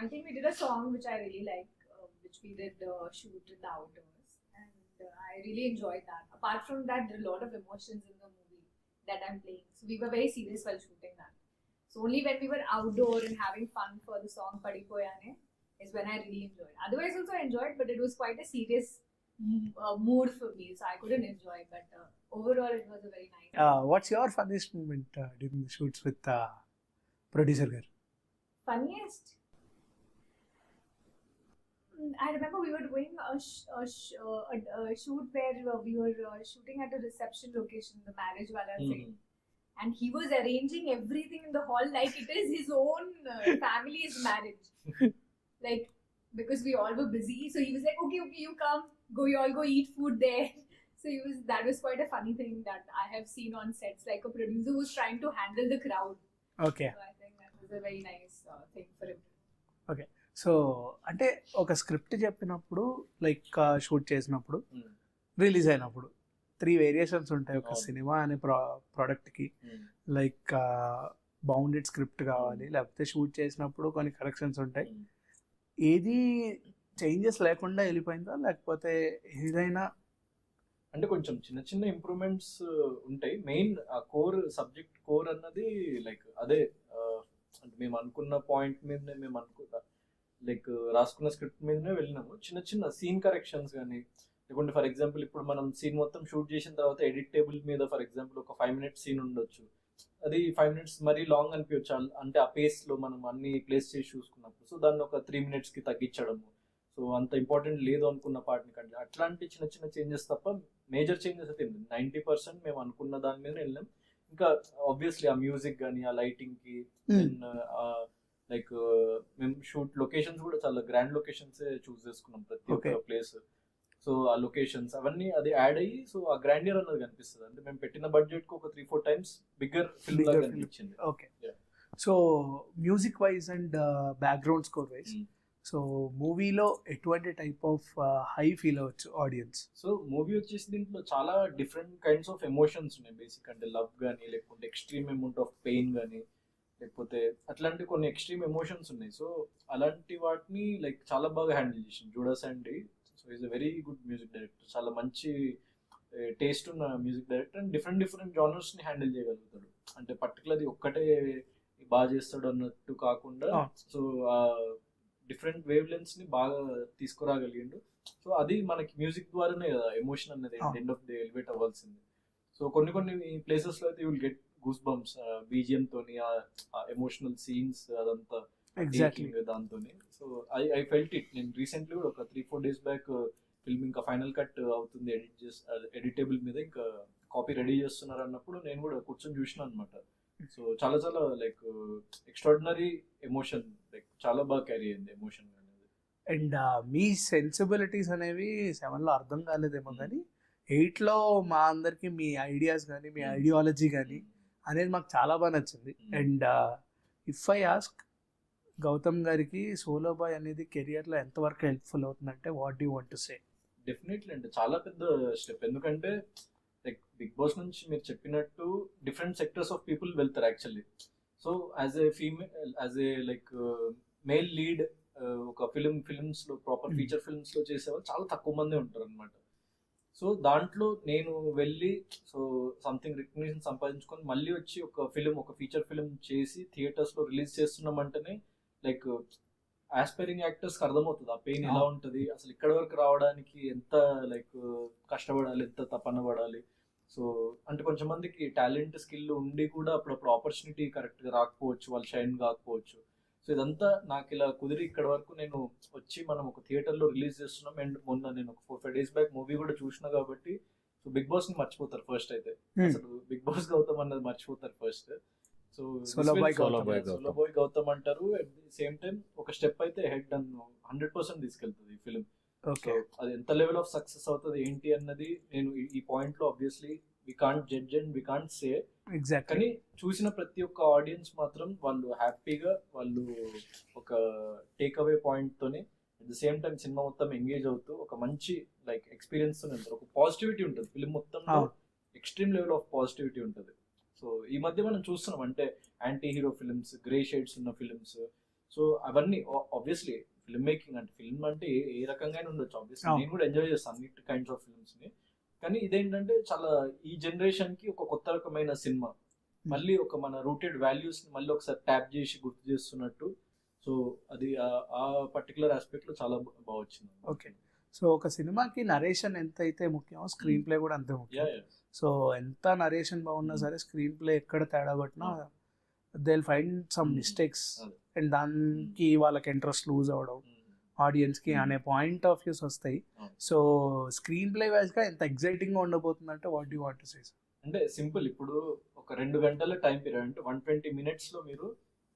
I think we did a song which I really like, which we did shoot in the outdoors, and I really enjoyed that. Apart from that, there are a lot of emotions in the movie that I'm playing. So we were very serious while shooting that. So only when we were outdoor and having fun for the song Padipoyane is when I really enjoyed. Otherwise also I enjoyed, but it was quite a serious mood for me, so I couldn't enjoy. But overall, it was a very nice. What's your funniest moment during the shoots with producer garu? Funniest? I remember we were doing a shoot where we were shooting at a reception location, the marriage wala thing. And he was arranging everything in the hall like it is his own family's marriage. Like, because we all were busy, so he was like, okay, you come, you all go eat food there. So that was quite a funny thing that I have seen on sets, like a producer who's trying to handle the crowd. Okay. So I think that was a very nice thing for him. Okay. So అంటే ఒక script చెప్పినప్పుడు like shoot చేసినప్పుడు release అయినప్పుడు 3 variations ఉంటాయి ఒక cinema అనే ప్రోడక్ట్కి. Like bounded script కావాలి, లేకపోతే షూట్ చేసినప్పుడు కొన్ని కరెక్షన్స్ ఉంటాయి. ఏది చేంజెస్ లేకుండా వెళ్ళిపోయిందా, లేకపోతే ఏదైనా అంటే కొంచెం చిన్న చిన్న ఇంప్రూవ్మెంట్స్ ఉంటాయి. మెయిన్ సబ్జెక్ట్ కోర్ అన్నది లైక్ అదే అంటే మేము అనుకున్న పాయింట్ మీదనే మేము లైక్ రాసుకున్న స్క్రిప్ట్ మీదనే వెళ్ళినాము. చిన్న చిన్న సీన్ కరెక్షన్స్ కానీ లేకుంటే ఫర్ ఎగ్జాంపుల్ ఇప్పుడు మనం సీన్ మొత్తం షూట్ చేసిన తర్వాత ఎడిట్ టేబుల్ మీద ఫర్ ఎగ్జాంపుల్ ఒక 5 minutes సీన్ ఉండొచ్చు, అది 5 minutes మరీ లాంగ్ అనిపించచ్చు. అంటే ఆ పేస్ లో మనం అన్ని ప్లేస్ చేసి చూసుకున్నప్పుడు సో దాన్ని ఒక 3 minutes కి తగ్గించడము, సో అంత ఇంపార్టెంట్ లేదు అనుకున్న పార్ట్ని కంటే అట్లాంటి చిన్న చిన్న చేంజెస్ తప్ప మేజర్ చేంజెస్ అయితే 90% మేము అనుకున్న దాని మీద వెళ్ళాం. ఇంకా ఆబ్వియస్లీ ఆ మ్యూజిక్ కానీ ఆ లైటింగ్ కి లైక్ మేము షూట్ లొకేషన్స్ కూడా చాలా గ్రాండ్ లొకేషన్స్ చూస్ చేసుకున్నాం ప్రతి ఒక్క ప్లేస్. సో ఆ లొకేషన్స్ అవన్నీ అది యాడ్ అయ్యి సో ఆ గ్రాండియర్ అన్నది కనిపిస్తుంది. అంటే మేము పెట్టిన బడ్జెట్ కు ఒక 3-4 times బిగ్గర్ ఫిల్మ్ లాగా కనిపించింది. Okay. So music wise and background score wise so మూవీలో ఎటువంటి టైప్ ఆఫ్ హై ఫీల్ అవ్వచ్చు ఆడియన్స్? సో మూవీ వచ్చేసి దీంట్లో చాలా డిఫరెంట్ కైండ్స్ ఆఫ్ ఎమోషన్స్ ఉన్నాయి. బేసిక్ అంటే లవ్ కానీ లేకుంటే ఎక్స్ట్రీమ్ అమౌంట్ ఆఫ్ పెయిన్ కానీ లేకపోతే అట్లాంటి కొన్ని ఎక్స్ట్రీమ్ ఎమోషన్స్ ఉన్నాయి. సో అలాంటి వాటిని లైక్ చాలా బాగా హ్యాండిల్ చేసింది JUDA Sandy. So is a very good music director, చాలా మంచి టేస్ట్ ఉన్న music director and different genres ని హ్యాండిల్ చేయగలుగుతాడు. అంటే పర్టికులర్లీ ఒక్కటే బాగా చేస్తాడు అన్నట్టు కాకుండా సో డిఫరెంట్ వేవ్ లెన్స్ ని బాగా తీసుకురాగలిగిండు. సో అది మనకి మ్యూజిక్ ద్వారానే కదా ఎమోషన్ అనేది ఎండ్ ఆఫ్ ది ఎలివేట్ అవ్వాల్సింది. సో కొన్ని ప్లేసెస్ లో అయితే you will get goose bumps BGM తోని ఆ ఎమోషనల్ సీన్స్ అదంతా దాంతోని. So I felt it. నేను రీసెంట్లీ కూడా ఒక 3-4 days బ్యాక్ ఫిల్మ్ ఇంకా ఫైనల్ కట్ అవుతుంది, ఎడిటేబుల్ మీద ఇంకా కాపీ రెడీ చేస్తున్నారు అన్నప్పుడు నేను కూడా కూర్చొని చూసిన అనమాట. సో చాలా లైక్ ఎక్స్ట్రాడినరీ ఎమోషన్, లైక్ చాలా బాగా క్యారీ అయింది ఎమోషన్ అనేది. అండ్ మీ సెన్సిబిలిటీస్ అనేవి 7లో అర్థం కాలేదేమో కానీ 8లో మా అందరికి మీ ఐడియాస్ కానీ మీ ఐడియాలజీ కానీ అనేది మాకు చాలా బాగా నచ్చింది. And if I ask Gautam గారికి సోలో బాయ్ అనేది కెరియర్లో ఎంతవరకు హెల్ప్ఫుల్ అవుతుందంటే what you want to say? Definitely అంటే చాలా పెద్ద స్టెప్. ఎందుకంటే లైక్ బిగ్ బాస్ నుంచి మీరు చెప్పినట్టు డిఫరెంట్ సెక్టర్స్ ఆఫ్ పీపుల్ వెళ్తారు actually. So as a female as a like male lead ఒక ఫిల్మ్స్ లో ప్రాపర్ ఫీచర్ ఫిల్మ్స్ లో చేసేవాళ్ళు చాలా తక్కువ మంది ఉంటారు అనమాట. సో దాంట్లో నేను వెళ్ళి సో సంథింగ్ రికగ్నిషన్ సంపాదించుకొని మళ్ళీ వచ్చి ఒక ఫీచర్ ఫిల్మ్ చేసి థియేటర్స్ లో రిలీజ్ చేస్తున్నామంటేనే లైక్ ఆస్పైరింగ్ యాక్టర్స్ కి అర్థమవుతుంది ఆ పెయిన్ ఎలా ఉంటుంది, అసలు ఇక్కడ వరకు రావడానికి ఎంత లైక్ కష్టపడాలి, ఎంత తపన పడాలి. సో అంటే కొంచెం మందికి టాలెంట్ స్కిల్ ఉండి కూడా అప్పుడప్పుడు ఆపర్చునిటీ కరెక్ట్ గా రాకపోవచ్చు, వాళ్ళు షైన్ కాకపోవచ్చు. సో ఇదంతా నాకు ఇలా కుదిరి ఇక్కడ వరకు నేను వచ్చి మనం ఒక థియేటర్ లో రిలీజ్ చేస్తున్నాం. అండ్ మొన్న నేను ఒక 4-5 days బ్యాక్ మూవీ కూడా చూసిన కాబట్టి సో బిగ్ బాస్ ని మర్చిపోతారు ఫస్ట్ అయితే. Hmm. అసలు బిగ్ బాస్ గౌతమ్ అన్నది మర్చిపోతారు first. So Solo boy Gautam. Solo boy Gautam అంటారు. అట్ ది సేమ్ టైం ఒక స్టెప్ అయితే హెడ్ అన్ను 100% తీసుకెళ్తుంది ఈ ఫిలిం. ఓకే సో అది ఎంత లెవెల్ ఆఫ్ సక్సెస్ అవుతుంది ఏంటి అన్నది నేను ఈ పాయింట్ లో obviously we can't judge and we can't say. Exactly కానీ చూసిన ప్రతి ఒక్క ఆడియన్స్ మాత్రం వాళ్ళు హ్యాపీగా వాళ్ళు ఒక టేక్ అవే పాయింట్ తోని at the same time cinema మొత్తం ఎంగేజ్ అవుతూ ఒక మంచి లైక్ ఎక్స్పీరియన్స్ తో ఉంటారు. ఒక పాజిటివిటీ ఉంటుంది ఫిలిం మొత్తంలో, ఎక్స్ట్రీమ్ లెవెల్ ఆఫ్ పాజిటివిటీ ఉంటుంది. సో ఈ మధ్య మనం చూస్తున్నాం అంటే anti hero films, grey shades ఉన్న ఫిల్మ్స్. సో అవన్నీ ఆబ్వియస్లీ ఫిల్మ్ మేకింగ్ అంటే ఫిల్మ్ అంటే ఏ రకంగా ఉండొచ్చు. ఆబ్వియస్లీ నేను కూడా ఎంజాయ్ చేస్తాను అన్ని కైండ్స్ ఆఫ్ ఫిల్మ్స్ ని. కానీ ఇదేంటంటే చాలా ఈ జనరేషన్ కి ఒక కొత్త రకమైన సినిమా, మళ్ళీ ఒక మన రూటెడ్ వాల్యూస్ ని మళ్ళీ ఒకసారి ట్యాప్ చేసి గుర్తు చేస్తున్నట్టు. సో అది ఆ పర్టికులర్ ఆస్పెక్ట్ లో చాలా బాగా వచ్చింది. ఓకే. సో ఒక సినిమాకి నరేషన్ ఎంత అయితే ముఖ్యమో స్క్రీన్ ప్లే కూడా అంతే ముఖ్యం. సో ఎంత నరేషన్ బాగున్నా సరే స్క్రీన్ ప్లే ఎక్కడ తేడా పట్టినా they will find some mistakes and దానికి వాళ్ళకి ఇంట్రెస్ట్ లూజ్ అవడం ఆడియన్స్ కి అనే పాయింట్ ఆఫ్ వ్యూస్ వస్తాయి. సో స్క్రీన్ ప్లే వైజ్ గా ఎంత ఎగ్జైటింగ్ గా ఉండబోతుంది అంటే వాట్ యు వాంట్ టు సే? అంటే సింపుల్, ఇప్పుడు ఒక 2 గంటల టైం పీరియడ్ అంటే 120 minutes లో మీరు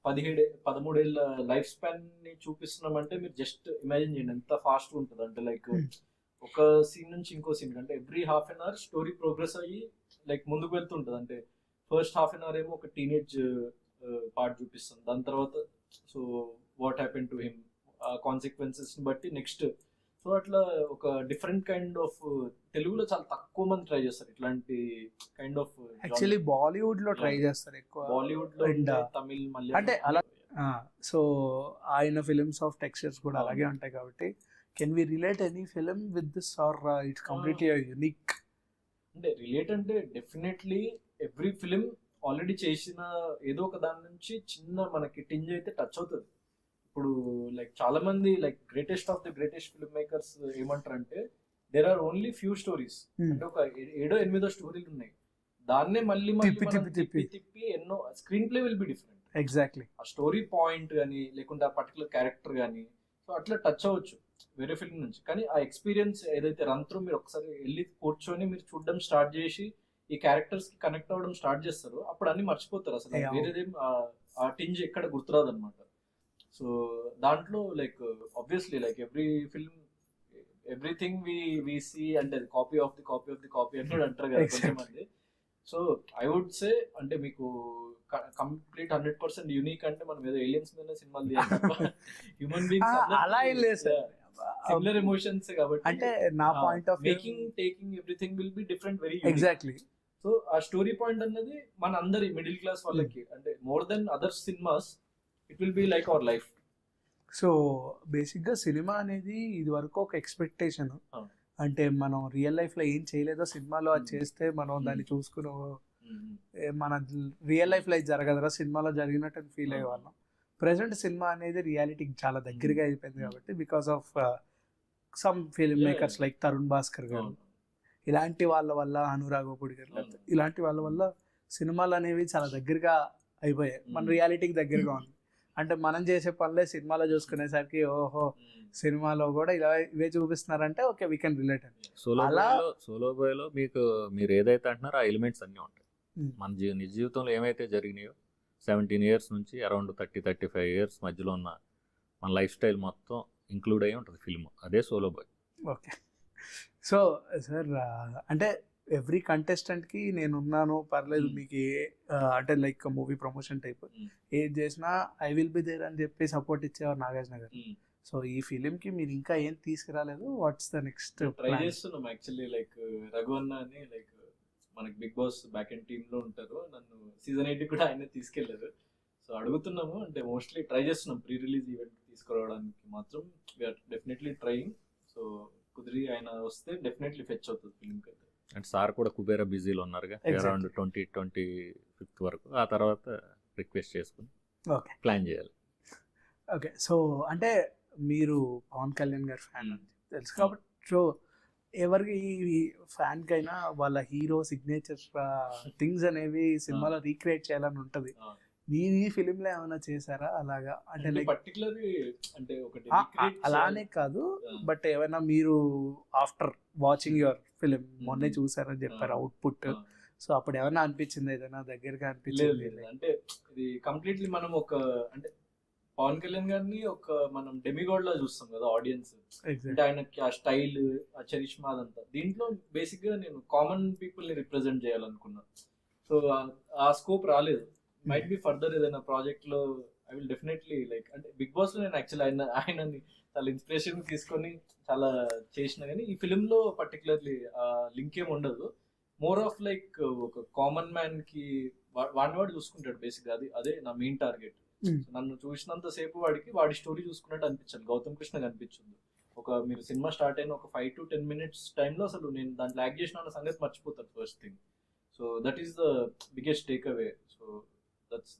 13 ఏళ్ళ లైఫ్ స్పాన్ ని చూపిస్తున్నామంటే మీరు జస్ట్ ఇమాజిన్ చేయండి ఎంత ఫాస్ట్ ఉంటుంది. అంటే లైక్ ఒక సీన్ నుంచి ఇంకో సీన్ అంటే every half an hour story progress అయ్యి లైక్ ముందుకు వెళ్తుంటది. అంటే ఫస్ట్ హాఫ్ అన్ అవర్ ఏమో ఒక టీనేజ్ పార్ట్ చూపిస్తుంది, దాని తర్వాత so what happen to him, consequences ని బట్టి నెక్స్ట్. సో అట్లా ఒక డిఫరెంట్ కైండ్ ఆఫ్ తెలుగులో చాలా తక్కువ మంది ట్రై చేస్తారు ఇట్లాంటి కైండ్ ఆఫ్. యాక్చువల్లీ బాలీవుడ్ లో ట్రై చేస్తారు ఎక్కువ, బాలీవుడ్ లో And, తమిళ్, అంటే మలయాళం అలా సో ఆయన ఫిలిమ్స్ ఆఫ్ టెక్స్చర్స్ కూడా అలాగే ఉంటాయి కాబట్టి can we relate any film with this or it's completely unique? అంటే రిలేట్ అంటే డెఫినెట్లీ ఎవ్రీ ఫిలిం ఆల్రెడీ చేసిన ఏదో ఒక దాని నుంచి చిన్న మనకి టింజ్ అయితే టచ్ అవుతుంది. ఇప్పుడు లైక్ చాలా మంది like greatest of the greatest film makers ఏమంటారంటే there are only few stories, అంటే ఒక 7-8 స్టోరీలు ఉన్నాయి, దాన్నే మళ్ళీ తిప్పి ఎన్నో screen play will be different. Exactly ఆ స్టోరీ పాయింట్ కానీ లేకుంటే ఆ పర్టికులర్ క్యారెక్టర్ కానీ సో అట్లా టచ్ అవ్వచ్చు వేరే ఫిల్మ్ నుంచి. కానీ ఆ ఎక్స్పీరియన్స్ ఏదైతే రన్ త్రూ మీరు ఒకసారి వెళ్ళి కూర్చొని మీరు చూడడం స్టార్ట్ చేసి ఈ క్యారెక్టర్స్ కి కనెక్ట్ అవ్వడం స్టార్ట్ చేస్తారు, అప్పుడు అన్ని మర్చిపోతారు అసలు వేరేదేం ఆ టింజ్ ఎక్కడ గుర్తురాదు అనమాట. సో దాంట్లో like obviously like every film everything we see అంటే కాపీ ఆఫ్ ది కాపీ అని కూడా అంటారు కదా కొంతమంది. సో ఐ వుడ్ సే అంటే మీకు కంప్లీట్ 100% యూనిక్ అంటే మనం ఏదో ఏలియన్స్ మీద సినిమాలు తీయాలి, హ్యూమన్ బీయింగ్స్ అలా ఏం లేదు సార్, సిమిలర్ ఎమోషన్స్ కాబట్టి అంటే నా point of making taking everything will be different, very exactly. So ఆ స్టోరీ పాయింట్ అన్నది మన అందరి మిడిల్ క్లాస్ వాళ్ళకి అంటే more than other cinemas it will be like our life. So బేసిక్గా సినిమా అనేది ఇది వరకు ఒక ఎక్స్పెక్టేషన్, అంటే మనం రియల్ లైఫ్ లో ఏం చేయలేదో సినిమాలో అది చేస్తే మనం దాన్ని చూసుకుని మన రియల్ లైఫ్ లో ఇది జరగదురా సినిమాలో జరిగినట్టు ఫీల్ అయ్యేవాళ్ళం. ప్రెసెంట్ సినిమా అనేది రియాలిటీకి చాలా దగ్గరగా అయిపోయింది కాబట్టి because of some film makers like Tarun Bhaskar గారు ఇలాంటి వాళ్ళ వల్ల, అనురాగోపుడి గారు ఇలాంటి వాళ్ళ వల్ల సినిమాలు అనేవి చాలా దగ్గరగా అయిపోయాయి, మన రియాలిటీకి దగ్గరగా ఉంది. అంటే మనం చేసే పనులే సినిమాలో చూసుకునేసరికి ఓహో సినిమాలో కూడా ఇలా ఇవే చూపిస్తున్నారంటే okay we can relate. Solo బాయ్లో మీరు ఏదైతే అంటున్నారో ఆ ఎలిమెంట్స్ అన్నీ ఉంటాయి. మన నిజ జీవితంలో ఏమైతే జరిగినాయో 17 years నుంచి అరౌండ్ 30-35 years మధ్యలో ఉన్న మన లైఫ్ స్టైల్ మొత్తం ఇంక్లూడ్ అయ్యి ఉంటుంది ఫిల్మ్, అదే solo boy. Okay. So sir అంటే ఎవ్రీ కంటెస్టెంట్కి నేను ఉన్నాను పర్లేదు మీకు అంటే లైక్ మూవీ ప్రమోషన్ టైప్ ఏది చేసినా ఐ విల్ బి దేర్ అని చెప్పి సపోర్ట్ ఇచ్చేవారు నాగార్జున గారు. సో ఈ ఫిలింకి మీరు ఇంకా ఏం తీసుకురాలేదు, వాట్స్ ద నెక్స్ట్? ట్రై చేస్తున్నాం యాక్చువల్లీ లైక్ రఘు అన్న అని లైక్ మనకి big boss back and team లో ఉంటారు, నన్ను సీజన్ 8 కూడా ఆయన తీసుకెళ్లారు. సో అడుగుతున్నాము అంటే మోస్ట్లీ ట్రై చేస్తున్నాం ప్రీ రిలీజ్ ఈవెంట్ తీసుకురావడానికి మాత్రం వీఆర్ డెఫినెట్లీ ట్రైయింగ్. సో కుదిరి ఆయన వస్తే డెఫినెట్లీ ఫెచ్ అవుతుంది ఫిల్మ్ కి. అంటే సార్ కూడా కుబేరా బిజీలో ఉన్నారుగా అరౌండ్ 2025 వరకు, ఆ తర్వాత రిక్వెస్ట్ చేసుకుని ప్లాన్ చేయాలి. ఓకే. సో అంటే మీరు పవన్ కళ్యాణ్ గారి ఫ్యాన్ అని తెలుసు కాబట్టి సో ఎవరికి ఫ్యాన్ కైనా వాళ్ళ హీరో సిగ్నేచర్ థింగ్స్ అనేవి సినిమాలో రీక్రియేట్ చేయాలని ఉంటుంది. మీరు ఈ ఫిలింలో ఏమైనా చేశారా అలాగా అంటే అంటే లైక్ పర్టికులర్లీ అంటే ఒకటి అలానే కాదు, బట్ ఏమైనా మీరు ఆఫ్టర్ వాచింగ్ యువర్ ఫిలిం మొన్నే చూసారని చెప్పారు అవుట్పుట్, సో అప్పుడు ఏమైనా అనిపించింది ఏదైనా దగ్గరగా లేదు అనిపించింది? లేదు. అంటే ఇది కంప్లీట్లీ మనం ఒక అంటే పవన్ కళ్యాణ్ గారిని ఒక మనం డెమిగాడ్ లా చూస్తాం కదా ఆడియన్స్. అంటే ఆయనకి ఆ స్టైల్, ఆ చరిష్మా అదంతా. దీంట్లో బేసిక్ గా నేను కామన్ పీపుల్ ని రిప్రజెంట్ చేయాలనుకున్నా. సో ఆ స్కోప్ రాలేదు. మైట్ బి ఫర్దర్ ఏదైనా ప్రాజెక్ట్ లో ఐ విల్ డెఫినెట్లీ లైక్ అంటే బిగ్ బాస్ లో నేను యాక్చువల్లీ ఆయనని చాలా ఇన్స్పిరేషన్ తీసుకొని చాలా చేసిన, కానీ ఈ ఫిలిం లో పర్టికులర్లీ లింక్ ఏమి ఉండదు. మోర్ ఆఫ్ లైక్ ఒక కామన్ మ్యాన్ కి వాడిని వాడు చూసుకుంటాడు బేసిక్ గా. అదే నా మెయిన్ టార్గెట్. నన్ను చూసినంత సేపు వాడి స్టోరీ చూసుకున్నట్టు అనిపించాలి. గౌతమ్ కృష్ణ కనిపించింది. మీరు సినిమా స్టార్ట్ అయిన ఒక 5 to 10 minutes టైంలో అసలు నేను దాంట్లో యాక్ట్ చేసిన అన్న సంగతి మర్చిపోతాను first thing. So that is the biggest take away. So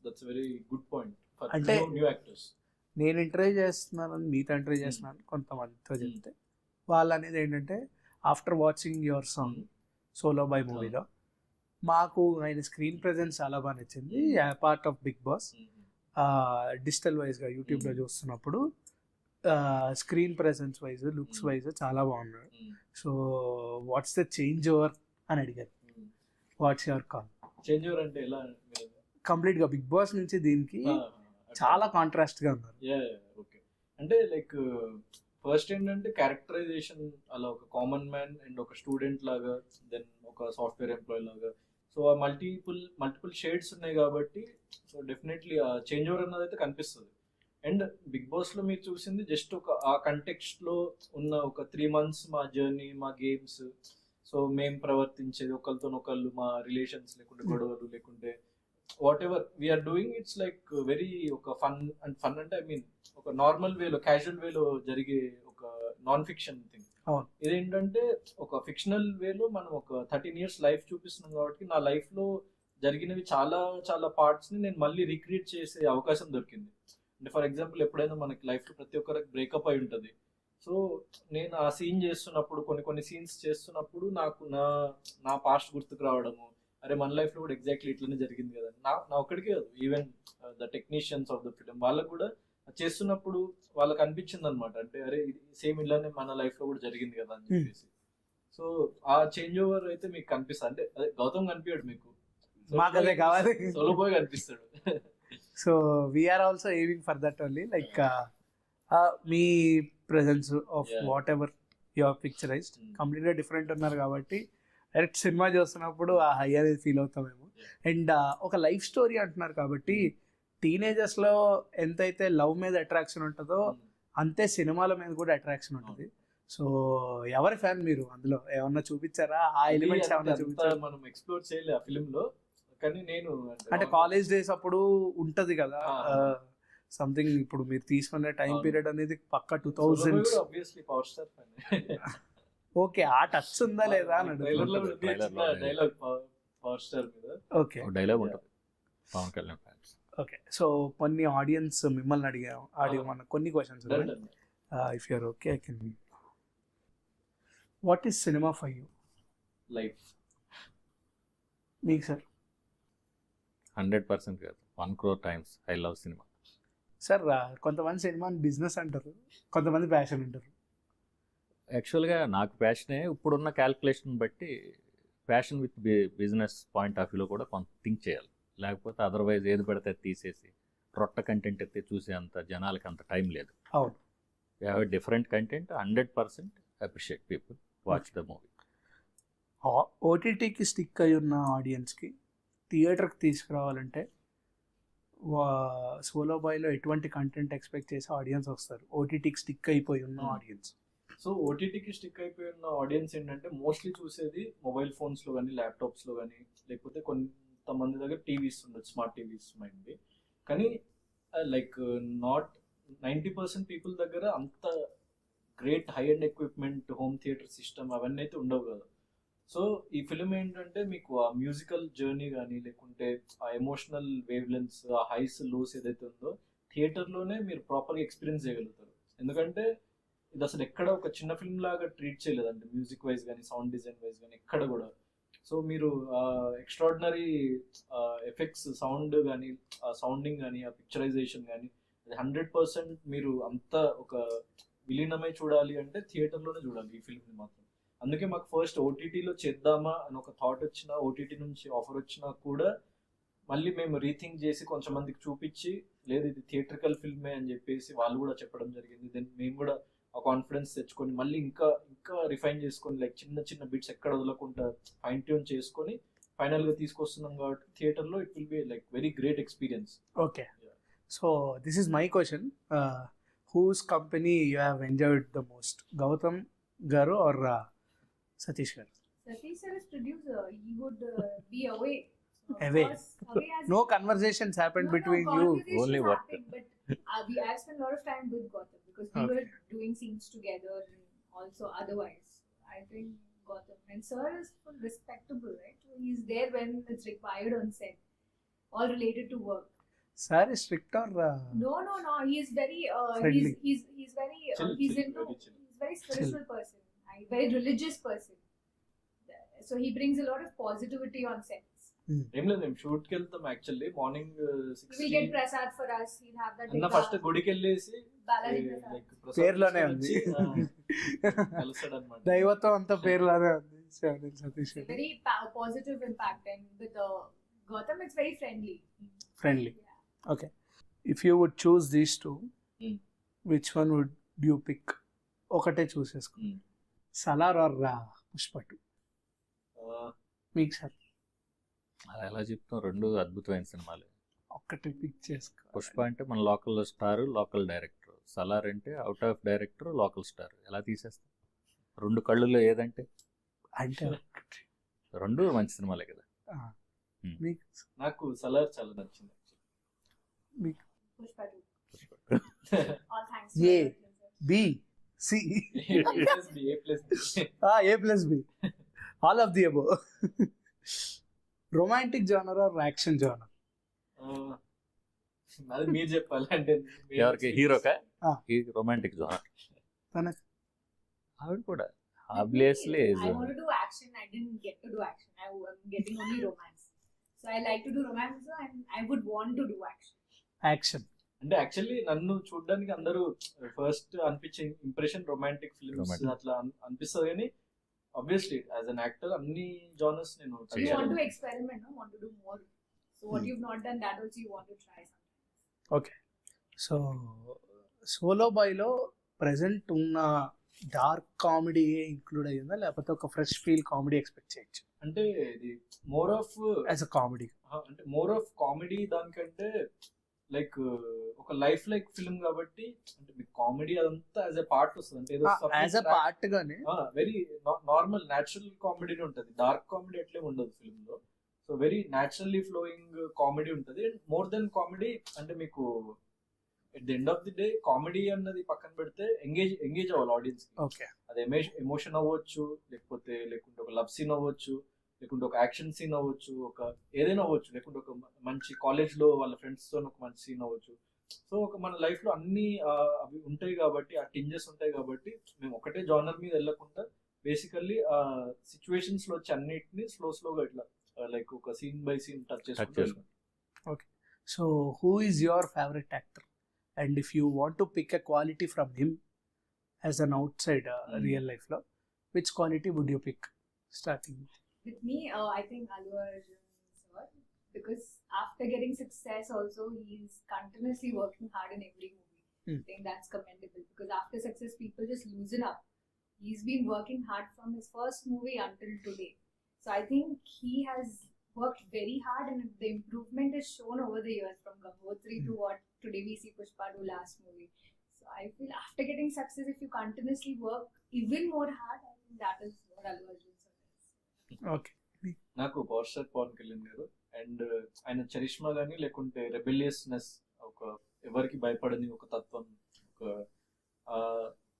that's very good point for అంటే న్యూ యాక్టర్స్. నేను ఇంటర్వ్యూ చేస్తున్నాను, మీతో ఇంటర్వ్యూ చేస్తున్నాను కొంతమందితో చెప్తే వాళ్ళు అనేది ఏంటంటే after watching your song solo boy మూవీలో మాకు ఆయన స్క్రీన్ ప్రెజెన్స్ చాలా బాగా నచ్చింది. Part of big boss digital వైజ్గా యూట్యూబ్లో చూస్తున్నప్పుడు screen presence wise, looks wise చాలా బాగున్నాడు. So what's the change over అని అడిగారు. What's your call? Change over అంటే ఎలా? కంప్లీట్గా బిగ్ బాస్ నుంచి దీనికి చాలా కాంట్రాస్ట్గా ఉన్నారు. ఓకే. అంటే లైక్ ఫస్ట్ ఏంటంటే క్యారెక్టరైజేషన్ అలా ఒక కామన్ మ్యాన్ అండ్ ఒక స్టూడెంట్ లాగా, దెన్ ఒక సాఫ్ట్వేర్ ఎంప్లాయీ లాగా. సో ఆ మల్టిపుల్ షేడ్స్ ఉన్నాయి కాబట్టి సో డెఫినెట్లీ ఆ చేంజ్ ఓవర్ అన్నది అయితే కనిపిస్తుంది. అండ్ బిగ్ బాస్ లో మీరు చూసింది జస్ట్ ఒక ఆ కంటెక్స్ట్ లో ఉన్న ఒక 3 months మా జర్నీ, మా గేమ్స్. సో మేము ప్రవర్తించేది ఒకరితో ఒకళ్ళు, మా రిలేషన్స్ లేకుంటే గొడవలు లేకుంటే whatever we are doing, it's like very ఒక ఫన్ అంటే ఐ మీన్ ఒక నార్మల్ వేలో, క్యాజువల్ వేలో జరిగే ఒక నాన్ ఫిక్షన్ థింగ్. ఇదేంటంటే ఒక ఫిక్షనల్ వేలో మనం ఒక 13 years లైఫ్ చూపిస్తున్నాం కాబట్టి నా లైఫ్ లో జరిగినవి చాలా చాలా పార్ట్స్ ని నేను మళ్ళీ రీక్రియేట్ చేసే అవకాశం దొరికింది. అంటే ఫర్ ఎగ్జాంపుల్ ఎప్పుడైనా మనకి లైఫ్ లో ప్రతి ఒక్కరికి బ్రేకప్ అయి ఉంటుంది. సో నేను ఆ సీన్ చేస్తున్నప్పుడు, కొన్ని సీన్స్ చేస్తున్నప్పుడు నాకు నా పాస్ట్ గుర్తుకు రావడము, అరే మన లైఫ్ లో కూడా ఎగ్జాక్ట్లీ ఇట్లనే జరిగింది కదా. నా ఒక్కడికే కాదు, even the technicians of the film వాళ్ళకు కూడా చేస్తున్నప్పుడు వాళ్ళకి అనిపించింది అనమాట. అంటే అరే ఇది సేమ్ ఇలానే మన లైఫ్ లో కూడా జరిగింది కదా అని చెప్పేసి. సో ఆ చేంజ్ ఓవర్ అయితే మీకు కనిపిస్తుంది. అంటే అదే గౌతమ్ కనిపించాడు మీకు, మాకు అదే కావాలి, సోలో బాయ్ కనిపిస్తాడు. So we are also aiming for that only. Like మీ presence of whatever your picturized కంప్లీట్గా డిఫరెంట్ ఉన్నారు కాబట్టి డైరెక్ట్ సినిమా చూస్తున్నప్పుడు ఆ హై అనేది ఫీల్ అవుతామేమో. అండ్ ఒక లైఫ్ స్టోరీ అంటున్నారు కాబట్టి టీనేజర్స్లో ఎంతైతే లవ్ మీద అట్రాక్షన్ ఉంటుందో అంతే సినిమాల మీద కూడా అట్రాక్షన్ ఉంటుంది. సో ఎవరి ఫ్యాన్ మీరు? అందులో ఏమన్నా చూపించారా ఆ ఎలిమెంట్స్? ఏమన్నా చూపించారా? మనం ఎక్స్ప్లోర్ చేయలే ఆ ఫిలిం లో, కానీ నేను అంటే కాలేజ్ డేస్ అప్పుడు ఉంటది కదా సంథింగ్. ఇప్పుడు మీరు తీసుకునే టైం పీరియడ్ అనేది పక్క 2000s. Obviously power star fan. Okay, ఆ టచ్ ఉందా లేదా అని డైలాగ్ పవర్ స్టార్ మీద. ఓకే, డైలాగ్ ఉంటుంది Pawan Kalyan fans. Okay, so కొన్ని ఆడియన్స్ మిమ్మల్ని అడిగామన్న కొన్ని questions. If you are okay, I can. What is cinema for you? Life. మీకు సార్? 100% కాదు, 1 crore times I love cinema. Sir కొంతమంది సినిమాని బిజినెస్ అంటారు, కొంతమంది ప్యాషన్ అంటారు. యాక్చువల్గా నాకు ప్యాషనే. ఇప్పుడున్న క్యాల్కులేషన్ బట్టి passion with business point of వ్యూలో కూడా కొంత థింక్ చేయాలి. లేకపోతే అదర్వైజ్ ఏది పడితే తీసేసి రొట్ట కంటెంట్ ఎత్తే చూసే అంత జనాలకి అంత టైం లేదు. అవును, you have different content. 100% appreciate people, watch the movie. ఓటీటీకి స్టిక్ అయి ఉన్న ఆడియన్స్కి థియేటర్కి తీసుకురావాలంటే సోలో బాయ్లో ఎటువంటి కంటెంట్ ఎక్స్పెక్ట్ చేసి ఆడియన్స్ వస్తారు? ఓటీటీకి స్టిక్ అయిపోయి ఉన్న ఆడియన్స్. సో ఓటీటీకి స్టిక్ అయిపోయి ఉన్న ఆడియన్స్ ఏంటంటే మోస్ట్లీ చూసేది మొబైల్ ఫోన్స్లో కానీ, ల్యాప్టాప్స్లో కానీ, లేకపోతే కొంతమంది దగ్గర టీవీస్ ఉండొచ్చు, స్మార్ట్ టీవీస్ మైండ్ బి. కానీ లైక్ నాట్ 90% పీపుల్ దగ్గర అంత great high and equipment, home theatre system అవన్నీ అయితే ఉండవు కదా. సో ఈ ఫిలిం ఏంటంటే మీకు ఆ మ్యూజికల్ జర్నీ కానీ, లేకుంటే ఆ ఎమోషనల్ వేవ్ లెన్స్, ఆ హైస్ లోస్ ఏదైతే ఉందో థియేటర్లోనే మీరు ప్రాపర్గా ఎక్స్పీరియన్స్ చేయగలుగుతారు. ఎందుకంటే ఇది అసలు ఎక్కడ ఒక చిన్న ఫిల్మ్ లాగా ట్రీట్ చేయలేదండి, మ్యూజిక్ వైజ్ కానీ, సౌండ్ డిజైన్ వైజ్ కానీ ఎక్కడ కూడా. సో మీరు ఎక్స్ట్రాడినరీ ఎఫెక్ట్స్, సౌండ్ కానీ, ఆ సౌండింగ్ కానీ, ఆ పిక్చరైజేషన్ కానీ, అది 100% మీరు అంతా ఒక విలీనమై చూడాలి అంటే థియేటర్లోనే చూడాలి ఈ ఫిల్మ్ని మాత్రం. అందుకే మాకు ఫస్ట్ ఓటీటీలో చేద్దామా అని ఒక థాట్ వచ్చినా, ఓటీటీ నుంచి ఆఫర్ వచ్చినా కూడా మళ్ళీ మేము రీథింక్ చేసి కొంచెం మందికి చూపించి, లేదు ఇది థియేట్రికల్ ఫిల్మే అని చెప్పేసి వాళ్ళు కూడా చెప్పడం జరిగింది. దెన్ మేము కూడా ఆ కాన్ఫిడెన్స్ తెచ్చుకొని మళ్ళీ ఇంకా ఇంకా రిఫైన్ చేసుకొని, లైక్ చిన్న చిన్న బిట్స్ ఎక్కడ వదలకుండా ఫైన్ ట్యూన్ చేసుకొని ఫైనల్గా తీసుకొస్తున్నాం కాబట్టి థియేటర్లో it will be like very great experience. Okay, so this is my question. Whose company you have enjoyed the most, Gautam garu or Satish గారు? Satish sir is producer. He would be away. So of Away. course, away as No conversations happened between you. conversations Only work. happened, but I've spent a lot of time with Gautam because we Okay. were doing scenes together and also otherwise. I think Gautam and sir is full respectable, right? So he's there when it's required on set, all related to work. Sir is strict or No. He is very. Friendly. He's very. Chill, He's chill, into. very chill. He's very spiritual person. Very religious person. So he brings a lot of positivity on sets. ఏం లేదు, మేము షూట్కి వెళ్తాం actually morning He will 6 get prasad for us. He'll have that. అన్న first గుడికి వెళ్ళేసి Balaji Prasad. Like పేర్లోనే ఉంది. కలుస్తాడు అనమాట. దైవత్వం అంతా పేరులానే ఉంది సతీష్ గారు. Very positive impact, and with Gautam, it's very friendly. Friendly. Yeah. Okay, if you would choose these two, Hmm. Which one would you pick? ఒకటే చూసేసుకో, సలార్ ఆర్ పుష్ప 2. మీకు సార్ అది ఎలా చెప్తాం, రెండు అద్భుతమైన సినిమాలే. ఒక్కటే పిక్ చేసుకో. పుష్ప అంటే మన local star, local director. Salaar అంటే out of director, local star. ఎలా తీసేస్తాం? రెండు కళ్ళులో ఏదంటే అంటే రెండు మంచి సినిమాలే కదా. మీకు నాకు సలార్ చాలా నచ్చింది. మీకు Pushpa 2. Pushpa. All thanks. Yeah. to Gautam, sir. B C A plus B, all of the above. Romantic genre or action genre? అది మీరు చెప్పాలి అంటే ఎవరికి? హీరోకా? Ah. Romantic genre. తనకు ఆవిడ కూడా obviously I want to do action. I didn't get to do action. I'm getting only romance. So I like to do romance also, and I would want to do action. Action. అంటే actually నన్ను చూడడానికి అందరూ first అనిపించే impression romantic films Romantic. అట్లా అనిపిస్తుంది, కానీ obviously as an actor అన్ని genres నేను You touch want to చేయాలి. experiment, no? Want to do more. So what you've not done, that also you want to try something. Okay, so solo బాయ్లో present ఉన్న dark comedy include అయ్యిందా, లేకపోతే ఒక fresh feel comedy expect చేయొచ్చు అంటే ఇది more of as a comedy? అంటే more of comedy దానికంటే లైక్ ఒక లైఫ్ లైక్ ఫిల్మ్ కాబట్టి, అంటే మీకు కామెడీ అదంతా యాజ్ ఎ పార్ట్ వస్తుంది. అంటే ఏదో యాజ్ అ పార్ట్ గానే వెరీ నార్మల్ న్యాచురల్ కామెడీనే ఉంటుంది. డార్క్ కామెడీ అట్లే ఉండదు ఫిల్మ్ లో. So very naturally flowing comedy ఉంటుంది. అండ్ మోర్ దెన్ కామెడీ అంటే మీకు at the end of the day comedy అన్నది పక్కన పెడితే ఎంగేజ్ అవ్వాలి ఆడియన్స్. ఓకే, అది ఎమోషన్ అవ్వచ్చు, లేకుంటే ఒక లవ్ సీన్ అవ్వచ్చు, లేకుంటే ఒక యాక్షన్ సీన్ అవ్వచ్చు, ఒక ఏదైనా అవ్వచ్చు, లేకుంటే ఒక మంచి కాలేజ్ లో వాళ్ళ ఫ్రెండ్స్ తో ఒక మంచి సీన్ అవ్వచ్చు. సో ఒక మన లైఫ్ లో అన్ని అవి ఉంటాయి కాబట్టి, ఆ టింజెస్ ఉంటాయి కాబట్టి, మేము ఒకటే జానర్ మీద వెళ్ళకుండా బేసికల్లీ ఆ సిచ్యువేషన్స్ లో వచ్చి అన్నిటిని స్లోగా ఇట్లా లైక్ ఒక సీన్ బై సీన్ టచ్ చేసుకుంటాం. Okay. So who is your favourite actor, and if you want to pick a quality from him as an outside real life లో, which quality would you pick starting? With me, I think Allu Arjun sir, because after getting success also, he's continuously working hard in every movie. I think that's commendable, because after success, people just loosen up. He's been working hard from his first movie until today. So I think he has worked very hard, and the improvement is shown over the years from Gangotri to what today we see Pushpa do last movie. So I feel after getting success, if you continuously work even more hard, I think that is what Allu Arjun sir is. Okay, నాకు power star Pawan Kalyan గారు and ఆయన charisma కానీ, లేకుంటే రెబెలియస్నెస్, ఒక ఎవరికి భయపడని ఒక తత్వం, ఒక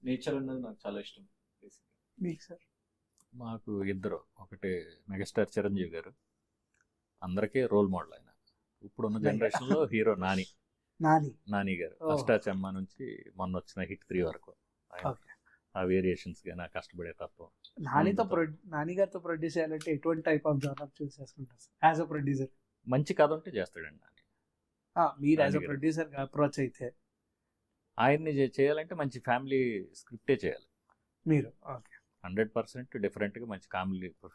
నేచర్ అన్నది నాకు చాలా ఇష్టం. మీకు సార్? మాకు ఇద్దరు, ఒకటి మెగాస్టార్ చిరంజీవి గారు, అందరికీ రోల్ మోడల్ ఆయన. ఇప్పుడున్న జనరేషన్లో హీరో నాని నాని గారు, Oh. అష్టాచమ్మ నుంచి మొన్న వచ్చిన హిట్ 3 వరకు ఆయన. Okay. ఆ వేరియేషన్స్ కానీ ఆ కష్టపడే తత్వం. నాని గారితో ప్రొడ్యూస్ చేయాలంటే ఎటువంటి టైప్ ఆఫ్ జానర్ చూస్ చేసుకుంటారు యాజ్ అ ప్రొడ్యూసర్? మంచి కథ ఉంటే చేస్తాడండి నాని. మీరు యాజ్ అ నాని గారు. ప్రొడ్యూసర్ అప్రోచ్ అయితే ఆయన్ని చేయాలంటే మంచి ఫ్యామిలీ స్క్రిప్టే చేయాలి. మీరు ఓకే 100% డిఫరెంట్గా మంచి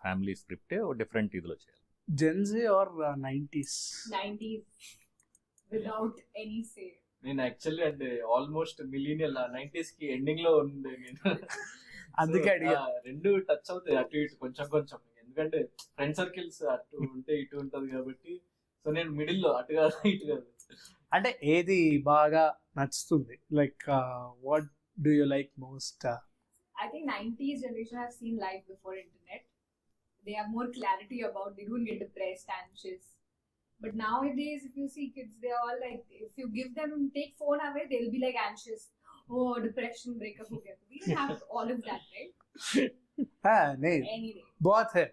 ఫ్యామిలీ స్క్రిప్టే డిఫరెంట్ ఇదిలో చేయాలి. Gen z or 90s? 90s without any say. నేను యాక్చువల్లీ అంటే ఆల్మోస్ట్ మిలీనియల్ 90s కి ఎండింగ్ లో ఉంది నేను. అందుకే So, అడిగా. రెండు టచ్ అవుతాయి అటు ఇటు కొంచెం కొంచెం, ఎందుకంటే ఫ్రెండ్ సర్కిల్స్ అటు ఉంటే ఇటు ఉంటది కాబట్టి. సో నేను మిడిల్ లో అటు కాదు ఇటు కాదు. అంటే ఏది బాగా నచ్చుతుంది? Like what do you like most? I think 90s generation have seen life before internet. They have more clarity about, they don't get depressed, anxious. But nowadays, if you see kids, they are all like, if you give them, take phone away, they'll be like anxious. Oh, depression, breakup ho gaya. We don't have all of that, right? नहीं Anyway. बहुत है.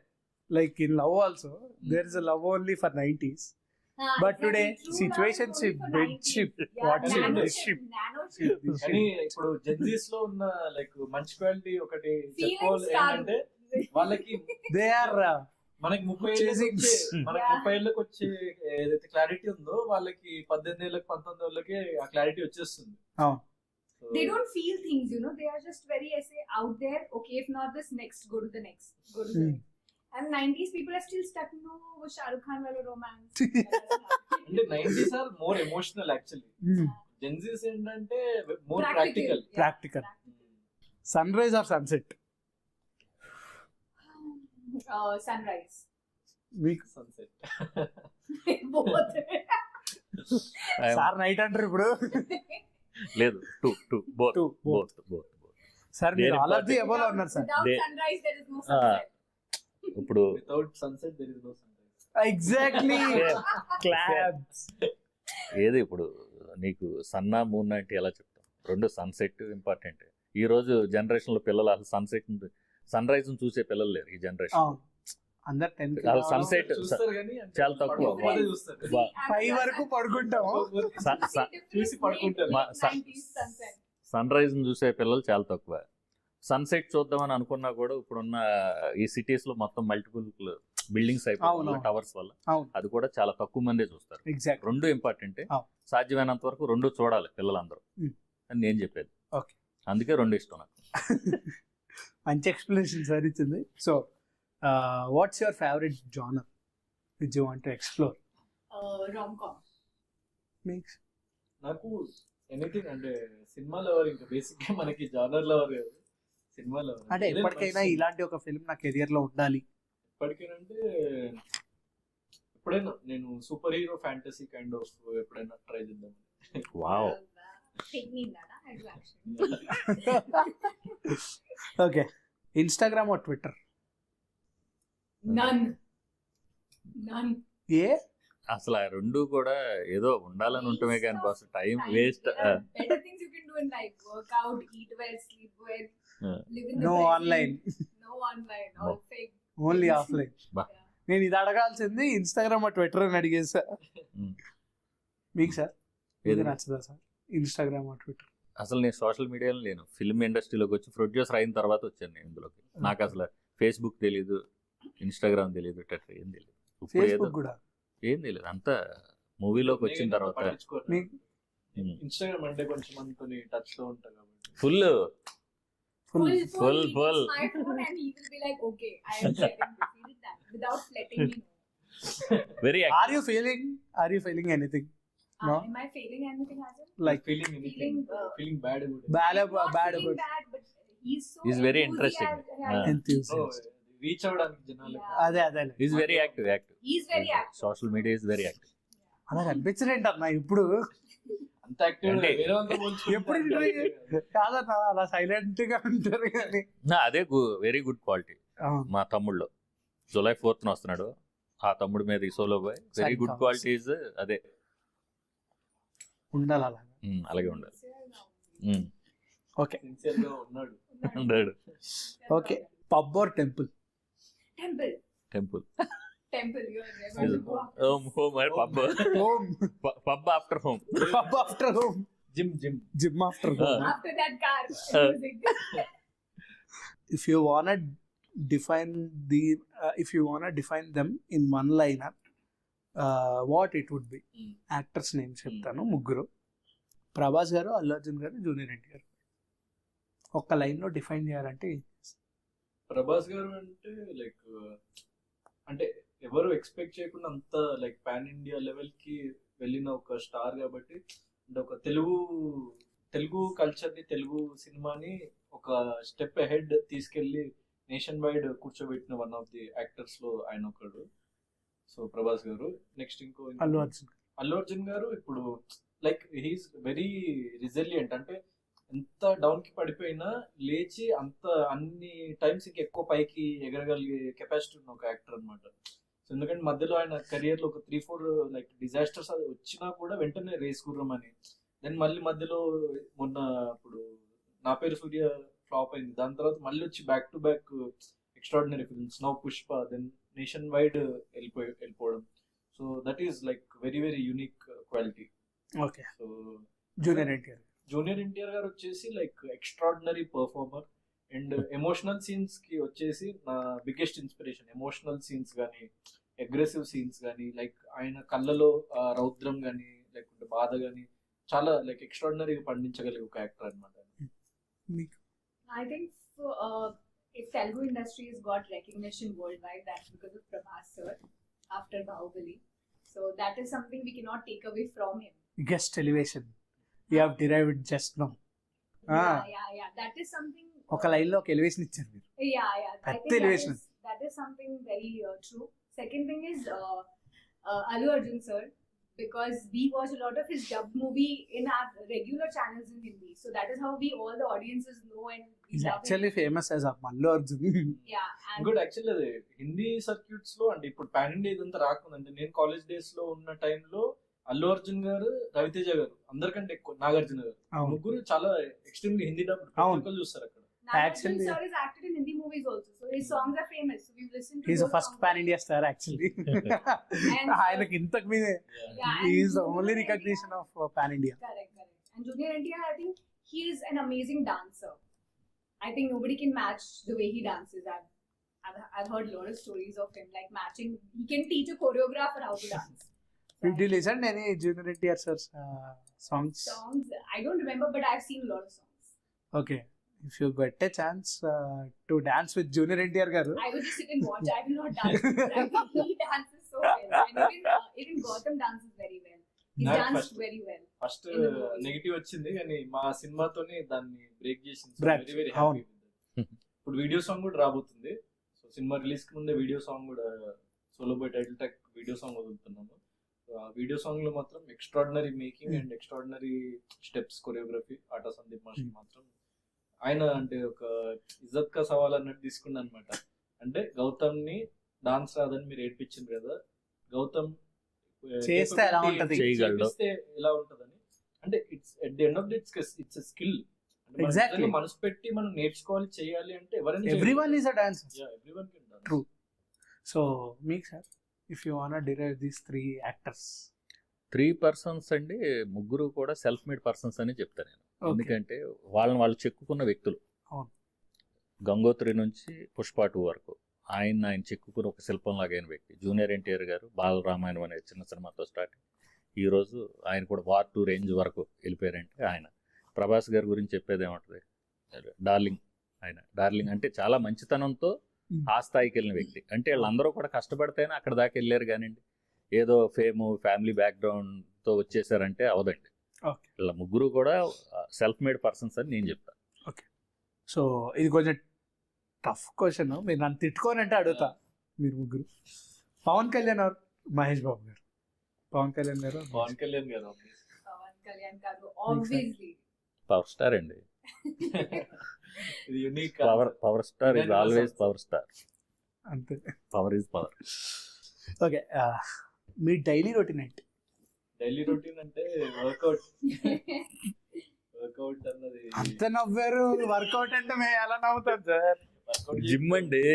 Like in love also, there is a love only for 90s. But today, situationship, friendship, what's in this ship? కానీ ఇప్పుడు Gen Zs లో ఉన్న like మంచి quality ఒకటి చెప్పుకోవాలి ఏంటంటే వాళ్ళకి They are మనకి 30 Chasing. మనకి 30 ఏళ్ళకి వచ్చే ఏదైతే క్లారిటీ ఉందో వాళ్ళకి 18 ఏళ్ళకి 19 ఏళ్ళకి ఆ క్లారిటీ వచ్చేస్తుంది. Oh. So, They don't feel things, you know, they are just very out there. Okay, if not this, next, go to the next, go to the next. And 90s people are still stuck, no, wo Shah Rukh Khan wala romance. అంటే 90s are more emotional actually. Gen Zs ఏంటంటే more practical. Practical. Sunrise or sunset? Sunrise. మీకు sunset. Both. Sir night అంటారు ఇప్పుడు. లేదు two both Two, both. Both. Sir మీరు Very all of the above ఉన్నారు sir. Without They- sunrise, there is no sunset. ఇప్పుడు without sunset there is no sunrise. Exactly. Claps. ఏది ఇప్పుడు నీకు సన్నా moon అంటే ఎలా చెప్తాం? రెండు సన్సెట్ ఇంపార్టెంట్. ఈ రోజు జనరేషన్ లో పిల్లలు అసలు సన్ రైజ్ చూసే పిల్లలు లేరు ఈ జనరేషన్. అందరు 10 వాళ్ళు sunset చూస్తారు కానీ అంటే చాలా తక్కువ. పడుకోకపోతే చూస్తారు. వా- 5 వరకు పడుకుంటాం. Sun- చూసి పడుకుంటారు. 90s sunset. సన్ రైజ్ చూసే పిల్లలు చాలా తక్కువ. సన్సెట్ చూద్దామని అనుకున్నా కూడా ఇప్పుడున్న ఈ సిటీస్ లో మొత్తం మల్టిపుల్ బిల్డింగ్స్ అయిపోయి అవును. టవర్స్ వల్ల అవును. అది కూడా చాలా తక్కువ మందే చూస్తారు. ఎగ్జాక్ట్. రెండు ఇంపార్టెంట్. అవును. సాధ్యమైనంత వరకు రెండు చూడాలి పిల్లలందరూ Hmm. అని నేను చెప్పేది. Okay. అందుకే రెండు ఇష్టం నాకు. మంచి ఎక్స్ప్లెనేషన్ సార్ ఇచ్చింది. So what's your favourite genre which you want to explore? Rom-com. Meeks నాకు ఎనీథింగ్ అంటే సినిమా లవర్, ఇంకా బేసిక్ గా మనకి జానర్ లవర్ కాదు, సినిమా లవర్. అంటే ఎప్పటికైనా ఇలాంటి ఒక ఫిల్మ్ నా కెరియర్ లో ఉండాలి. ఎప్పటికైనా ఎప్పుడైనా నేను super hero fantasy kind of ఎప్పుడైనా ట్రై చేద్దాం. Wow. Take me in that, I do action. Okay. Instagram or Twitter? None. ఏ అసలు ఆ రెండు కూడా ఏదో ఉండాలని ఉంటమే కానీ boss time waste. There are better things you can do in life. Work out, eat well, sleep well, live in the no present. Online, No online, all fake. Only offline. బా. నేను ఇది అడగాల్సింది ఇన్స్టాగ్రామ్ ఆర్ ట్విట్టర్ అని అడిగేసా. మీకు sir ఇది నచ్చదా sir? Instagram or Twitter? అసలు నేను social మీడియాలో లేను. ఫిల్మ్ ఇండస్ట్రీలోకి వచ్చి ప్రొడ్యూసర్ అయిన తర్వాత వచ్చాను నేను ఇందులోకి. నాకు అసలు ఫేస్బుక్ తెలీదు, ఇన్స్టాగ్రామ్ తెలీదు, ట్విట్టర్ ఏం తెలియదు. ఇప్పుడు ఏదో ఫేస్బుక్ కూడా ఏం తెలియదు. అంతా మూవీలోకి వచ్చిన తర్వాత మీకు ఇన్స్టాగ్రామ్ అంటే కొంచెం మనతో టచ్ లో ఉంటా కాబట్టి full Full. Full. It's my phone and he will be like, okay, I am sharing this. He did that without letting me know. Very are you feeling anything? No. Am I failing anything, Hasan? Like feeling anything, feeling bad about Bad I'm about- not bad feeling about- bad, but he's so He's very interesting. enthusiast. Reach అవడానికి జనాలకి. అదే అదే is very active. He's very active. Social media is very active. అలా కనిపించలేంట అన్న ఇప్పుడు. అంత active అంటే వేరే వాళ్ళతో పోల్చుకుంటే ఎప్పుడు ఇంటర్వ్యూ కాదన్న అలా సైలెంట్ గా ఉంటారు కానీ. అదే వెరీ గుడ్ క్వాలిటీ. మా తమ్ముళ్ళు జూలై 4th వస్తున్నాడు. ఆ తమ్ముడు మీద ఈ solo boy very good qualities. అదే ఉండాలి అలా. అలాగే ఉండాలి. ఓకే సిన్సియర్ గా ఉన్నాడు. ఉండాడు. Okay. Pub or temple? Temple. Temple. You are never to go after. Home pub. Home. Pub after home. Pub after home. Gym gym after home. After that car Uh. music. if you wanna define define them in one liner, what it would be? Actors name చెప్తాను, ముగ్గురు. ప్రభాస్ గారు, అల్లు అర్జున్ గారు, junior NTR. ఒక్క line లో define చేయాలంటే ప్రభాస్ గారు అంటే like అంటే ఎవరు ఎక్స్పెక్ట్ చేయకుండా అంత లైక్ పాన్ ఇండియా లెవెల్ కి వెళ్ళిన ఒక స్టార్ కాబట్టి, అంటే ఒక తెలుగు కల్చర్ ని, తెలుగు సినిమాని ఒక స్టెప్ అహెడ్ తీసుకెళ్లి నేషన్ వైడ్ కూర్చోబెట్టిన వన్ ఆఫ్ ది యాక్టర్స్ లో ఆయన ఒకడు. సో ప్రభాస్ గారు. నెక్స్ట్ అల్లు అర్జున్ గారు ఇప్పుడు లైక్ హీఈస్ వెరీ రిజిలియంట్. అంటే ఎంత డౌన్ కి పడిపోయినా లేచి అంత అన్ని టైమ్స్ ఇంకా ఎక్కువ పైకి ఎగరగలిగే కెపాసిటీ ఉన్న ఒక యాక్టర్ అనమాట. సో ఎందుకంటే మధ్యలో ఆయన కెరియర్ లో ఒక 3-4 లైక్ డిజాస్టర్స్ వచ్చినా కూడా వెంటనే రేస్ గుర్రం అని, దెన్ మళ్ళీ మధ్యలో మొన్న ఇప్పుడు నా పేరు సూర్య ఫ్లాప్ అయింది, దాని తర్వాత మళ్ళీ వచ్చి back to back extraordinary films, now Pushpa, then nationwide వెళ్ళిపోవడం. So that is like very very unique quality. Okay. So junior NTR garu వచ్చేసి like extraordinary performer. And emotional scenes కి వచ్చేసి నా బిగ్గెస్ట్ ఇన్స్పిరేషన్. ఎమోషనల్ సీన్స్ కానీ, అగ్రెసివ్ సీన్స్ కానీ, like ఆయన కళ్ళలో రౌద్రం కానీ, లేకుంటే బాధ కానీ చాలా లైక్ ఎక్స్ట్రాడినరీగా పండించగలిగే ఒక యాక్టర్ అనమాట. I think if Telugu industry has got recognition worldwide, that's because of Prabhas sir after Bahubali. So that is something we cannot take away from him. Guest elevation. You have derived just now. Yeah. That is something. ఒక line లో ఒక elevation ఇచ్చారు మీరు. Yeah. I పెద్ద think elevation. that is something very true. Second thing is Allu Arjun sir, because we watch a lot of his dubbed movie in our regular channels in Hindi. So that is how all the audiences know and we He's love actually him. famous as Allu Arjun. Yeah. And ఇంకోటి actually అది Hindi circuits లో అంటే ఇప్పుడు pan India ఇదంతా రాకుందంటే, నేను college days లో ఉన్న టైంలో అల్లు అర్జున్ గారు, రవితేజ గారు, అందరికంటే ఎక్కువ నాగార్జున గారు, అవును. ముగ్గురు చాలా ఎక్స్ట్రీమ్లీ హిందీ డబ్ అవును. చూస్తారు అక్కడ. Nagarjun Actually- sir is acted in Hindi movies also, so his songs are famous. So we've listened to. He's the those first songs. pan India star actually. And, ఆయనకి ఇంతకు మీదే Yeah, and he is the Junior only NTR recognition of pan India. Correct. And Junior NTR, I think he is an amazing dancer. I think nobody can match the way he dances. I've heard a lot of stories of him like matching. He can teach a choreographer how to dance. Did you listen to any Junior NTR sir's songs? Songs, I don't remember, but I've seen a lot of songs. Okay. If you get a chance to dance with Junior NTR garu, I will just sit and watch. I will not dance. I think he dances so well. And even Gautam dances very well. He's Not danced first. very well. First In the movie. Negative వచ్చింది కానీ మా సినిమాతోనే దాన్ని break చేసింది. Break. Very very అవును. Happy. ఇప్పుడు video song కూడా రాబోతుంది. సో సినిమా రిలీజ్ కి ముందే వీడియో సాంగ్ కూడా solo boy title track video song వదులుతున్నాము. సో ఆ వీడియో సాంగ్ లో మాత్రం extraordinary making and extraordinary steps, choreography, Aata Sandeep master మాత్రం ఆయన అంటే ఒక ఇజ్జత్ కా సవాల్ అన్నట్టు తీసుకున్నా అనమాట. అంటే గౌతమ్ ని డాన్స్ రాదని మీరు ఏడ్పించింది కదా, గౌతమ్ చేస్తే ఎలా ఉంటది? చేయగలడు. చేస్తే ఎలా ఉంటదని. అంటే it's at the end of the it's a skill. Exactly. మనసు పెట్టి మనం నేర్చుకోవాలి, చేయాలి అంటే ఎవరైనా everyone is a dancer. Everyone can dance. True. So, Meek sir, if you wanna derive these 3 actors. 3 persons అండి, ముగ్గురు కూడా సెల్ఫ్ మేడ్ పర్సన్స్ అని చెప్తాను నేను. Okay. ఎందుకంటే వాళ్ళు చెక్కుకున్న వ్యక్తులు. అవును. గంగోత్రి నుంచి పుష్ప 2 వరకు ఆయన చెక్కుకున్న ఒక శిల్పం లాగైన వ్యక్తి. జూనియర్ ఎన్టీఆర్ గారు బాలరామాయణం అనే చిన్న సినిమాతో స్టార్ట్, ఈరోజు ఆయన కూడా వార్ 2 రేంజ్ వరకు వెళ్ళిపోయారంటే ఆయన. ప్రభాస్ గారి గురించి చెప్పేది ఏమంటుంది, డార్లింగ్. ఆయన డార్లింగ్ అంటే చాలా మంచితనంతో ఆ స్థాయికి వెళ్ళిన వ్యక్తి. అంటే వీళ్ళందరూ కూడా కష్టపడితేనే అక్కడ దాకా వెళ్ళారు కానివ్వండి, ఏదో ఫేమ్, ఫ్యామిలీ బ్యాక్గ్రౌండ్తో వచ్చేసారంటే అవదండి. Okay. ఇలా ముగ్గురు కూడా సెల్ఫ్ మేడ్ పర్సన్స్ అని నేను చెప్తాను. సో ఇది కొంచెం టఫ్ క్వశ్చన్, మీరు నన్ను తిట్టుకోనంటే అడుగుతా. మీరు ముగ్గురు పవన్ కళ్యాణ్ ఆర్ మహేష్ బాబు గారు? పవన్ కళ్యాణ్ గారు, పవన్ కళ్యాణ్ గారు Pawan Kalyan Garu, obviously. Power star అండి. ఇది unique. Power star is always power star. అంతే. Power is power. ఓకే. మీ డైలీ రొటీన్ ఏంటి? డైలీ రొటీన్ అంటే వర్కౌట్ అన్నది. అంత నవ్వారు. వర్కౌట్ అంటే మేము ఎలా నవ్వుతాం సార్? వర్కౌట్ జిమ్ అండి.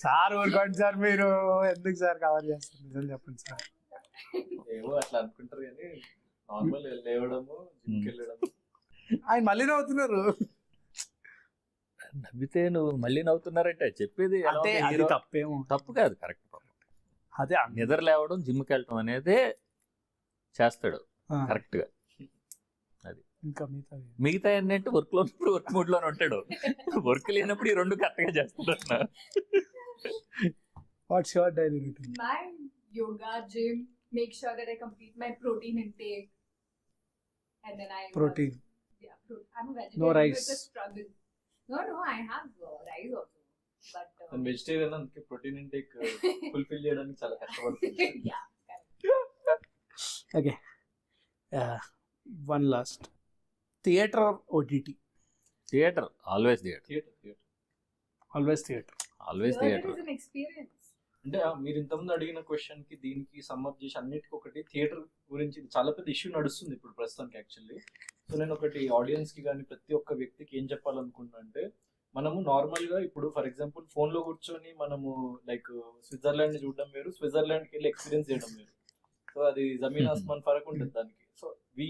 సార్ వర్కౌట్ సార్, మీరు ఎందుకు సార్ కవర్ చేస్తారు? నిజం చెప్పండి సార్. ఏవో అట్లా అనుకుంటారు కానీ నార్మల్ లేవడము, జిమ్కి వెళ్ళడము. ఆయన మళ్ళీ నవ్వుతున్నారు. నవ్వితే నువ్వు మళ్ళీ నవ్వుతున్నారంటే చెప్పేది ఎలా అంటే ఉంది అది hero? తప్పేమో. తప్పు కాదు, కరెక్ట్. అదే నిద్ర లేవడం, జిమ్కి వెళ్ళటం అనేదే చేస్తాడు ఆ, కరెక్ట్ గా. ఇంకా మిగతా మిగతా ఏంటంటే వర్క్ లో ఉన్నప్పుడు వర్క్ మూడ్ లోనే ఉంటాడు, వర్క్ లేనప్పుడు ఈ రెండు కరెక్ట్ గా చేస్తాడు. What's your daily routine? My yoga, gym, make sure that I complete my protein intake. And then I. Protein, Yeah, I'm a vegetarian. No rice. It's a struggle. No, I have rice also. But. నేను vegetarian, అందుకే protein intake fulfil చేయడానికి చాలా కష్టపడుతుంది. Yeah, correct. Okay. One last, theatre are OTT? Theatre, always theatre, theatre always theatre. Always Theater theatre. is an experience. అంటే మీరు ఇంతకుముందు అడిగిన question కి దీనికి సమ్మప్ చేసి అన్నిటికీ ఒకటి థియేటర్ గురించి ఇది చాలా పెద్ద ఇష్యూ నడుస్తుంది ఇప్పుడు ప్రస్తుతానికి యాక్చువల్లీ. సో నేను ఒకటి ఆడియన్స్ కి కానీ ప్రతి ఒక్క వ్యక్తికి ఏం చెప్పాలనుకుంటున్నా అంటే, మనము నార్మల్ గా ఇప్పుడు ఫర్ ఎగ్జాంపుల్ ఫోన్ లో కూర్చొని మనము లైక్ స్విట్జర్లాండ్ ని చూడడం వేరు, స్విట్జర్లాండ్ కి వెళ్ళి ఎక్స్పీరియన్స్ చేయడం వేరు. సో అది జమీన్ ఆస్మాన్ ఫరక్ ఉంటుంది దానికి. So we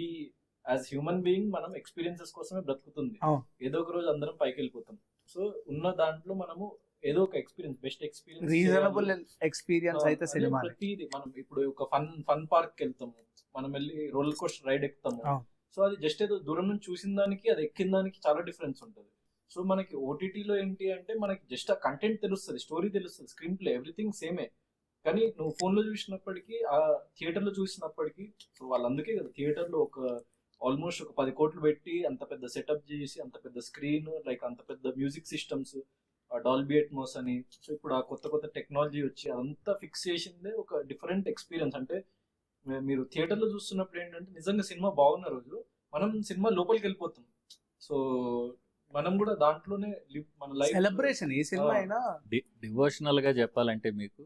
as human being మనం ఎక్స్పీరియన్సెస్ కోసమే బ్రతుకుతుంది. అవును. ఏదో ఒక రోజు అందరం పైకి వెళ్ళిపోతాం. సో ఉన్న దాంట్లో మనము ఏదో ఒక experience, best experience, reasonable experience అయితే సినిమా. ప్రతిది మనం ఇప్పుడు ఒక ఫన్ పార్క్ వెళ్తాము, మనం వెళ్ళి రోలర్ కోస్టర్ రైడ్ ఎక్కుతాము. అవును. సో అది జస్ట్ ఏదో దూరం నుంచి చూసిన దానికి అది ఎక్కిన దానికి చాలా డిఫరెన్స్ ఉంటుంది. సో మనకి ఓటీటీలో ఏంటి అంటే మనకి జస్ట్ ఆ కంటెంట్ తెలుస్తుంది, స్టోరీ తెలుస్తుంది, స్క్రీన్ ప్లే ఎవ్రీథింగ్ సేమే. కానీ నువ్వు ఫోన్ లో చూసినప్పటికీ ఆ థియేటర్ లో చూసినప్పటికీ, సో వాళ్ళందుకే కదా థియేటర్ లో ఒక ఆల్మోస్ట్ ఒక 10 కోట్లు పెట్టి అంత పెద్ద సెటప్ చేసి అంత పెద్ద స్క్రీన్, లైక్ అంత పెద్ద మ్యూజిక్ సిస్టమ్స్, డాల్బీ అట్మోస్ అని. సో ఇప్పుడు ఆ కొత్త టెక్నాలజీ వచ్చి అదంతా ఫిక్స్ చేసిందే ఒక డిఫరెంట్ ఎక్స్పీరియన్స్. అంటే మీరు థియేటర్ లో చూస్తున్నప్పుడు ఏంటంటే నిజంగా సినిమా బాగున్న రోజు మనం సినిమా లోపలికి వెళ్ళిపోతాం. సో మనం కూడా దాంట్లోనే మన లైఫ్ సెలబ్రేషన్ ఏ సినిమా అయినా. డివోషనల్ గా చెప్పాలంటే మీకు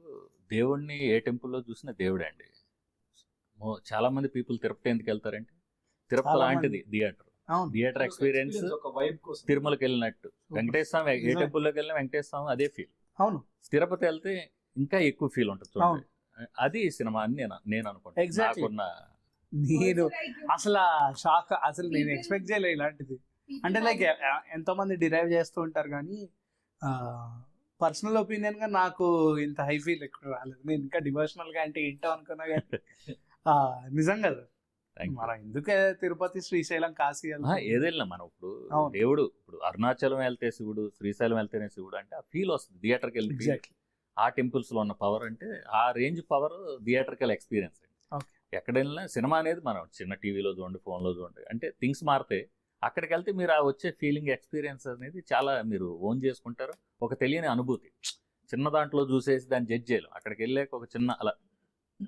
దేవుణ్ణి ఏ టెంపుల్లో చూసినా దేవుడే అండి. చాలా మంది పీపుల్ తిరుపతి ఎందుకు వెళ్తారంటే తిరుపతి చాలా లాంటిది మంది. థియేటర్. అవును. థియేటర్ ఎక్స్పీరియన్స్ ఒక వైబ్ కోసం. తిరుమలకి వెళ్ళినట్టు, వెంకటేశ్వర స్వామి ఏ నిజం. టెంపుల్లోకి వెళ్ళినా వెంకటేశ్వర స్వామి అదే ఫీల్. అవును. తిరుపతి వెళ్తే ఇంకా ఎక్కువ ఫీల్ ఉంటుంది చూడండి. అది సినిమా అని నేను అనుకుంటాను. Exactly. నాకున్న నేను Also, like, అసలు షాక్, అసలు నేను People- ఎక్స్పెక్ట్ చేయలేదు ఇలాంటిది. people అంటే లైక్ have- ఎంతో మంది డిరైవ్ చేస్తూ ఉంటారు కానీ పర్సనల్ ఒపీనియన్ గా నాకు ఇంత హై ఫీల్ ఎక్కువ రాలేదు. నేను ఇంకా డివోషనల్ గా అంటే ఏంటో అనుకున్నా కానీ నిజంగా Thank you. మనం ఎందుకే తిరుపతి, శ్రీశైలం, కాశీ వెళ్తాం? ఏదైనా మనం ఇప్పుడు అవును. దేవుడు, ఇప్పుడు అరుణాచలం వెళ్తే శివుడు, శ్రీశైలం వెళ్తేనే శివుడు అంటే ఆ ఫీల్ వస్తుంది థియేటర్కి వెళ్ళి. feel. ఎగ్జాక్ట్లీ. ఆ టెంపుల్స్ లో ఉన్న పవర్ అంటే ఆ రేంజ్ పవర్ థియేటర్కి వెళ్ళి ఎక్స్పీరియన్స్ అండి. Okay. ఎక్కడ వెళ్ళినా సినిమా అనేది మనం చిన్న టీవీలో చూడండి, ఫోన్లో చూడండి, అంటే థింగ్స్ మారితే అక్కడికి వెళ్తే మీరు ఆ వచ్చే ఫీలింగ్, ఎక్స్పీరియన్స్ అనేది చాలా మీరు ఓన్ చేసుకుంటారు. ఒక తెలియని అనుభూతి. చిన్న దాంట్లో చూసేసి దాన్ని జడ్జ్ చేయలేం. అక్కడికి వెళ్ళాక ఒక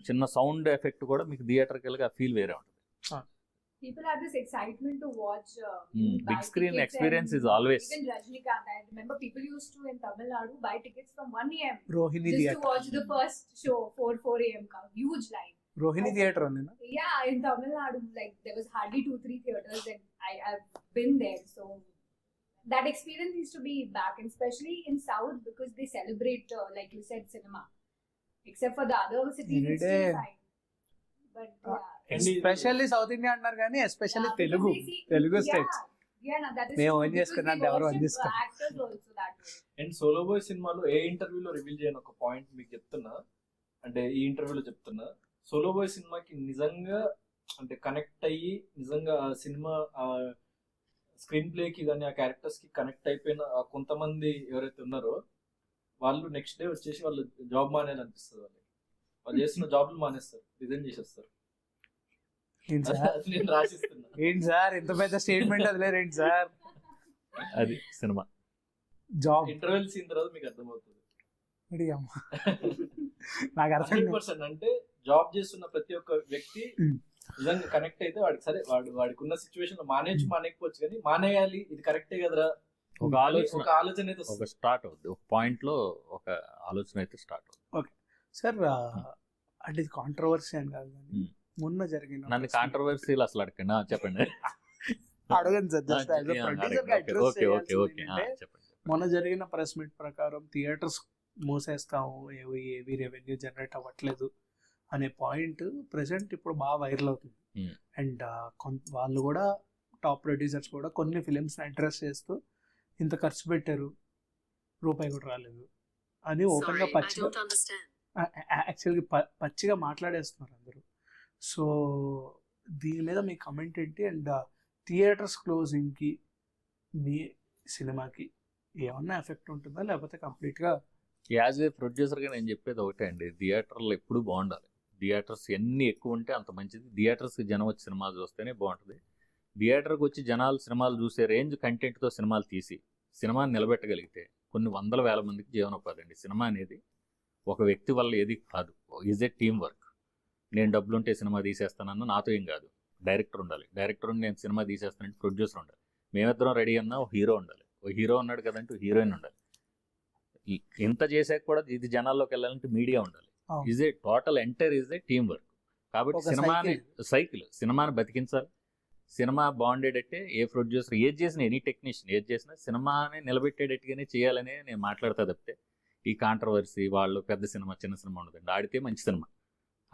చిన్న సౌండ్ ఎఫెక్ట్ కూడా మీకు థియేటర్కి వెళ్ళి ఆ ఫీల్ వేరే ఉంటుంది. People have this excitement to watch. Big buy screen tickets experience and is always. Even Rajnikant, I remember people used to in Tamil Nadu buy tickets from 1 a.m. Rohini just to theatre. watch the first show, 4 a.m. Come, huge line. Rohini theatre ఉంది. Yeah, in Tamil Nadu, like there was hardly 2-3 theaters, and I've been there. So that experience needs to be back, and especially in South because they celebrate, like you said, cinema. Except for the other cities, Every it's still day. fine. But especially south India అంటారు కానీ especially yeah, Telugu because they see- Telugu yeah, states. Yeah, no, that is మేము true, own because చేసుకున్నాం, they ఎవరు own worship, చేసుకోరు. actors also that way. And solo boy సినిమాలో ఏ ఇంటర్వ్యూలో reveal చేయని ఒక పాయింట్ మీకు చెప్తున్నా, అంటే ఈ ఇంటర్వ్యూలో చెప్తున్నా, సోలో బాయ్ సినిమాకి నిజంగా అంటే కనెక్ట్ అయ్యి నిజంగా ఆ సినిమా స్క్రీన్ ప్లేకి కానీ ఆ క్యారెక్టర్స్ కి కనెక్ట్ అయిపోయిన ఆ కొంతమంది ఎవరైతే ఉన్నారో వాళ్ళు నెక్స్ట్ డే వచ్చేసి వాళ్ళు జాబ్ మానేయాలి అనిపిస్తుంది. వాళ్ళు చేస్తున్న జాబ్లు మానేస్తారు, రిజైన్ చేసేస్తారు. ఏంటి సార్, అది నేను రాసిస్తున్నా. ఏంటి సార్ ఇంత పెద్ద స్టేట్మెంట్ వదిలేరేంటి సార్? అది సినిమా. జాబ్ ఇంటర్వెల్ సీన్ తర్వాత మీకు అర్థమవుతుంది. నాకు అర్థం 100% అంటే జాబ్ చేస్తున్న ప్రతి ఒక్క వ్యక్తి Mm. నిజంగా కనెక్ట్ అయితే వాడికి సరే వాడికి ఉన్న సిచ్యువేషన్ లో మానేయకపోవచ్చు కానీ మానేయాలి ఇది కరెక్టే కదరా ఒక ఆలోచన, ఒక ఆలోచన అయితే ఒక వస్తుంది. స్టార్ట్ అవుద్ది, ఒక పాయింట్ లో ఒక ఆలోచన అయితే స్టార్ట్ అవుతుంది. సార్. అంటే ఇది కాంట్రవర్సీ అని కాదు కానీ మొన్న జరిగిన నన్ను కాంట్రవర్సీలు అసలు అడగండి. చెప్పండి. అడగండి sir, just as a producer గా address ఓకే చేయాల్సింది ఓకే ఏంటంటే, చెప్పండి. మొన్న జరిగిన ప్రెస్ మీట్ ప్రకారం థియేటర్స్ మూసేస్తాము, ఏవి రెవెన్యూ జనరేట్ అవ్వట్లేదు అనే పాయింట్ ప్రెసెంట్ ఇప్పుడు బాగా వైరల్ అవుతుంది. అండ్ వాళ్ళు కూడా టాప్ ప్రొడ్యూసర్స్ కూడా కొన్ని ఫిలిమ్స్ని అడ్రస్ చేస్తూ ఇంత ఖర్చు పెట్టారు, రూపాయి కూడా రాలేదు అని ఓపెన్గా పచ్చిగా యాక్చువల్గా పచ్చిగా మాట్లాడేస్తున్నారు అందరూ. సో దీని మీద మీ కమెంట్ ఏంటి? అండ్ థియేటర్స్ క్లోజింగ్కి మీ సినిమాకి ఏమన్నా ఎఫెక్ట్ ఉంటుందా, లేకపోతే కంప్లీట్గా? యాజ్ ఏ ప్రొడ్యూసర్గా నేను చెప్పేది ఒకటే అండి, థియేటర్లు ఎప్పుడు బాగుండాలి. థియేటర్స్ ఎన్ని ఎక్కువ ఉంటే అంత మంచిది. థియేటర్స్కి జనం వచ్చి సినిమాలు చూస్తేనే బాగుంటుంది. థియేటర్కి వచ్చి జనాలు సినిమాలు చూసే రేంజ్ కంటెంట్తో సినిమాలు తీసి సినిమాని నిలబెట్టగలిగితే కొన్ని వందల వేల మందికి జీవనోపాధి అండి. సినిమా అనేది ఒక వ్యక్తి వల్ల ఏది కాదు, ఈజ్ ఏ టీమ్ వర్క్. నేను డబ్బులుంటే సినిమా తీసేస్తానన్నా నాతో ఏం కాదు, డైరెక్టర్ ఉండాలి. డైరెక్టర్ ఉండి నేను సినిమా తీసేస్తానంటే ప్రొడ్యూసర్ ఉండాలి. మేమిద్దరం రెడీ అన్నా ఒక హీరో ఉండాలి. ఒక హీరో ఉన్నాడు కదంటే హీరోయిన్ ఉండాలి. ఇంత చేసాక కూడా ఇది జనాల్లోకి వెళ్ళాలంటే మీడియా ఉండాలి. Is a total entire is a team work. కాబట్టి సినిమాని సినిమాని బతికించాలి. సినిమా బాగుండేటట్టే ఏ ప్రొడ్యూసర్ ఏది చేసినా, ఎనీ టెక్నీషియన్ ఏది చేసినా సినిమాని నిలబెట్టేటట్టుగానే చేయాలనే నేను మాట్లాడతా తప్పితే ఈ కాంట్రవర్సీ వాళ్ళు పెద్ద సినిమా చిన్న సినిమా ఉండదండి. ఆడితే మంచి సినిమా,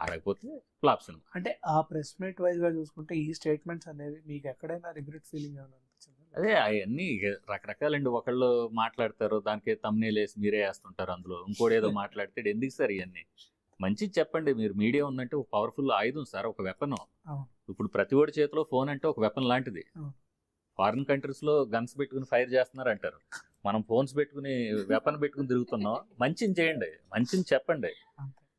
ఆడకపోతే ఫ్లాప్ సినిమా. అంటే ఆ ప్రెస్ మీట్ వైజ్గా చూసుకుంటే ఈ స్టేట్మెంట్స్ అనేవి మీకు ఎక్కడైనా రిగ్రెట్ ఫీలింగ్ ఏమైనా అనిపించింది? అదే అవన్నీ రకరకాలండి. ఒకళ్ళు మాట్లాడతారు, దానికి తమ్నేల్ వేసి మీరే వేస్తుంటారు, అందులో ఇంకోటి ఏదో మాట్లాడితే ఎందుకు సార్ ఇవన్నీ? మంచిది చెప్పండి. మీరు మీడియా ఉందంటే ఒక పవర్ఫుల్ ఆయుధం సార్, ఒక వెపన్. ఇప్పుడు ప్రతి ఒడి చేతిలో ఫోన్ అంటే ఒక వెపన్ లాంటిది. ఫారిన్ కంట్రీస్లో గన్స్ పెట్టుకుని ఫైర్ చేస్తున్నారు అంటారు, మనం ఫోన్స్ పెట్టుకుని వెపన్ పెట్టుకుని తిరుగుతున్నాం. మంచిని చేయండి, మంచిని చెప్పండి.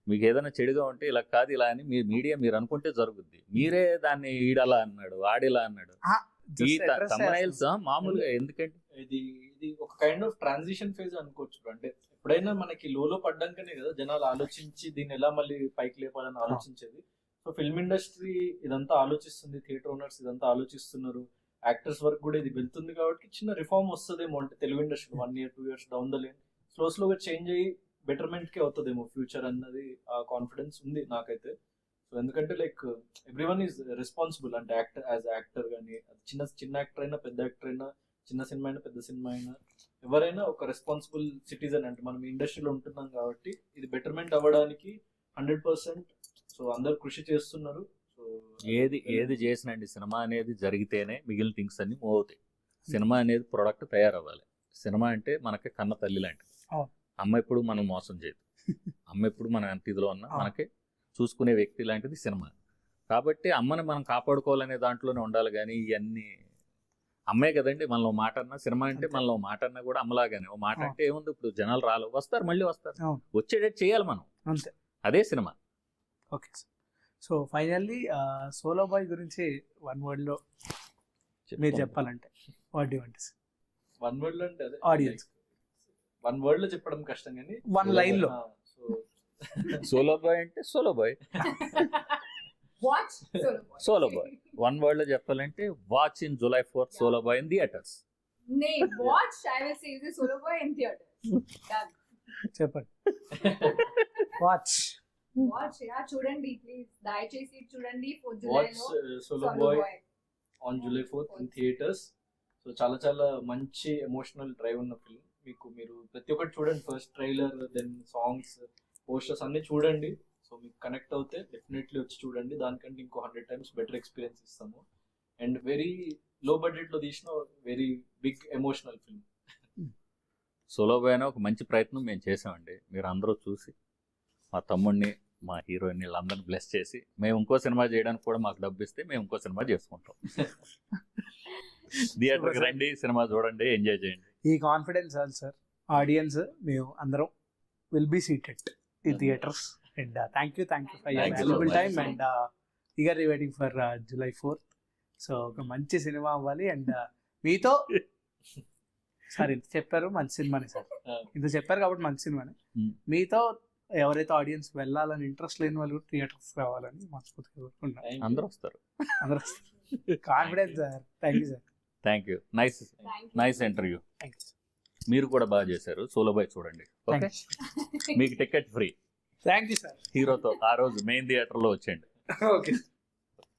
మీకు ఏదైనా చెడుగా ఉంటే ఇలా కాదు ఇలా అని మీ మీడియా మీరు అనుకుంటే జరుగుద్ది. మీరే దాన్ని ఈడలా అన్నాడు, ఆడిలా అన్నాడు, ఈ తమ్నైల్స్ మామూలుగా ఎందుకంటే ఇది ఒక కైండ్ ఆఫ్ ట్రాన్సిషన్ ఫేజ్ అనుకోవచ్చు. అంటే ఎప్పుడైనా మనకి లోలో పడ్డాకనే కదా జనాలు ఆలోచించి దీన్ని ఎలా మళ్ళీ పైకి లేపాలని ఆలోచించేది. సో ఫిల్మ్ ఇండస్ట్రీ ఇదంతా ఆలోచిస్తుంది, థియేటర్ ఓనర్స్ ఇదంతా ఆలోచిస్తున్నారు, యాక్టర్స్ వరకు కూడా ఇది వెళ్తుంది. కాబట్టి చిన్న రిఫార్మ్ వస్తుందేమో. అంటే Telugu industry 1 year 2 years down the line స్లోగా చేంజ్ అయ్యి బెటర్మెంట్ కి అవుతుందేమో ఫ్యూచర్ అన్నది ఆ కాన్ఫిడెన్స్ ఉంది నాకైతే. సో ఎందుకంటే లైక్ ఎవ్రీవన్ ఈజ్ రెస్పాన్సిబుల్. అంటే యాక్టర్ కానీ చిన్న యాక్టర్ అయినా పెద్ద యాక్టర్ అయినా, చిన్న సినిమా అయినా పెద్ద సినిమా అయినా, ఎవరైనా ఒక రెస్పాన్సిబుల్ సిటిజన్. అంటే మనం ఇండస్ట్రీలో ఉంటున్నాం కాబట్టి ఇది బెటర్మెంట్ అవ్వడానికి 100% సో అందరు కృషి చేస్తున్నారు. సో ఏది చేసినండి సినిమా అనేది జరిగితేనే మిగిలిన థింగ్స్ అన్ని మూవ్ అవుతాయి. సినిమా అనేది ప్రొడక్ట్ తయారవ్వాలి. సినిమా అంటే మనకి కన్న తల్లి లాంటిది. అమ్మ ఎప్పుడు మనం మోసం చేయదు, అమ్మ ఎప్పుడు మనం ఎంత ఇదిలో ఉన్నా మనకి చూసుకునే వ్యక్తి లాంటిది సినిమా. కాబట్టి అమ్మని మనం కాపాడుకోవాలనే దాంట్లోనే ఉండాలి. కానీ ఇవన్నీ అమ్మే కదండి మనలో మాట అన్నా, సినిమా అంటే మనలో మాట అన్నా కూడా అమ్మలాగానే. ఓ మాట అంటే ఏముంది, ఇప్పుడు జనాలు వస్తారు మళ్ళీ వస్తారు, వచ్చేటట్టు చేయాలి మనం, అంతే. అదే సినిమా. Okay sir. So finally solo boy గురించి 1 word లో మీరు చెప్పాలంటే what do you want? 1 word లో అంటే అదే ఆడియన్స్ 1 word లో చెప్పడం కష్టం కానీ 1 line లో సోలో బాయ్ అంటే solo boy, Watch solo boy. 1 word లో చెప్పాలంటే watch in July 4th solo boy in theatres. Name watch. I will say the Solo Boy in theater. Done. చెప్పండి. వాచ్ చూడండి ప్లీజ్, దయచేసి చూడండి. Watch solo boy on July 4th in theatres. So చాలా చాలా మంచి emotional drive ఉన్న film. మీరు ప్రతి ఒక్కటి చూడండి, first trailer, then songs, posters అన్ని చూడండి. సో మీకు కనెక్ట్ అవుతే డెఫినెట్లీ వచ్చి చూడండి. దానికంటే ఇంకో 100 times బెటర్ ఎక్స్పీరియన్స్ ఇస్తాము. అండ్ వెరీ లో బడ్జెట్ లో తీసిన very big emotional film. Solo boy అనే ఒక మంచి ప్రయత్నం మేము చేసామండి. మీరు అందరూ చూసి మా తమ్ముడిని, మా హీరోయిన్ వీళ్ళందరినీ బ్లెస్ చేసి మేము ఇంకో సినిమా చేయడానికి కూడా మాకు డబ్బు ఇస్తే మేము ఇంకో సినిమా చేసుకుంటాం. థియేటర్కి రండి, సినిమా చూడండి, ఎంజాయ్ చేయండి. ఈ కాన్ఫిడెన్స్ సార్ ఆడియన్స్ మేము అందరం will be seated in theatres. And thank you for your valuable time and eagerly waiting for July 4th. So ఒక మంచి సినిమా అవ్వాలి. అండ్ మీతో సార్ ఇంత చెప్పారు, మంచి సినిమానే సార్, ఇంత చెప్పారు కాబట్టి మంచి సినిమానే. మీతో ఎవరైతే ఆడియన్స్ వెళ్ళాలని ఇంట్రెస్ట్ లేని వాళ్ళు థియేటర్స్ రావాలని మనస్ఫూర్తిగా కోరుకుంటున్నాను. అందరూ వస్తారు. Confidence sir. Thank you sir. Thank you. Nice interview. మీరు కూడా బాగా చేశారు. సోలో బాయ్ చూడండి. ఓకే, మీకు ticket free. Thank you sir. హీరోతో ఆ రోజు మెయిన్ థియేటర్లో వచ్చేయండి. ఓకే.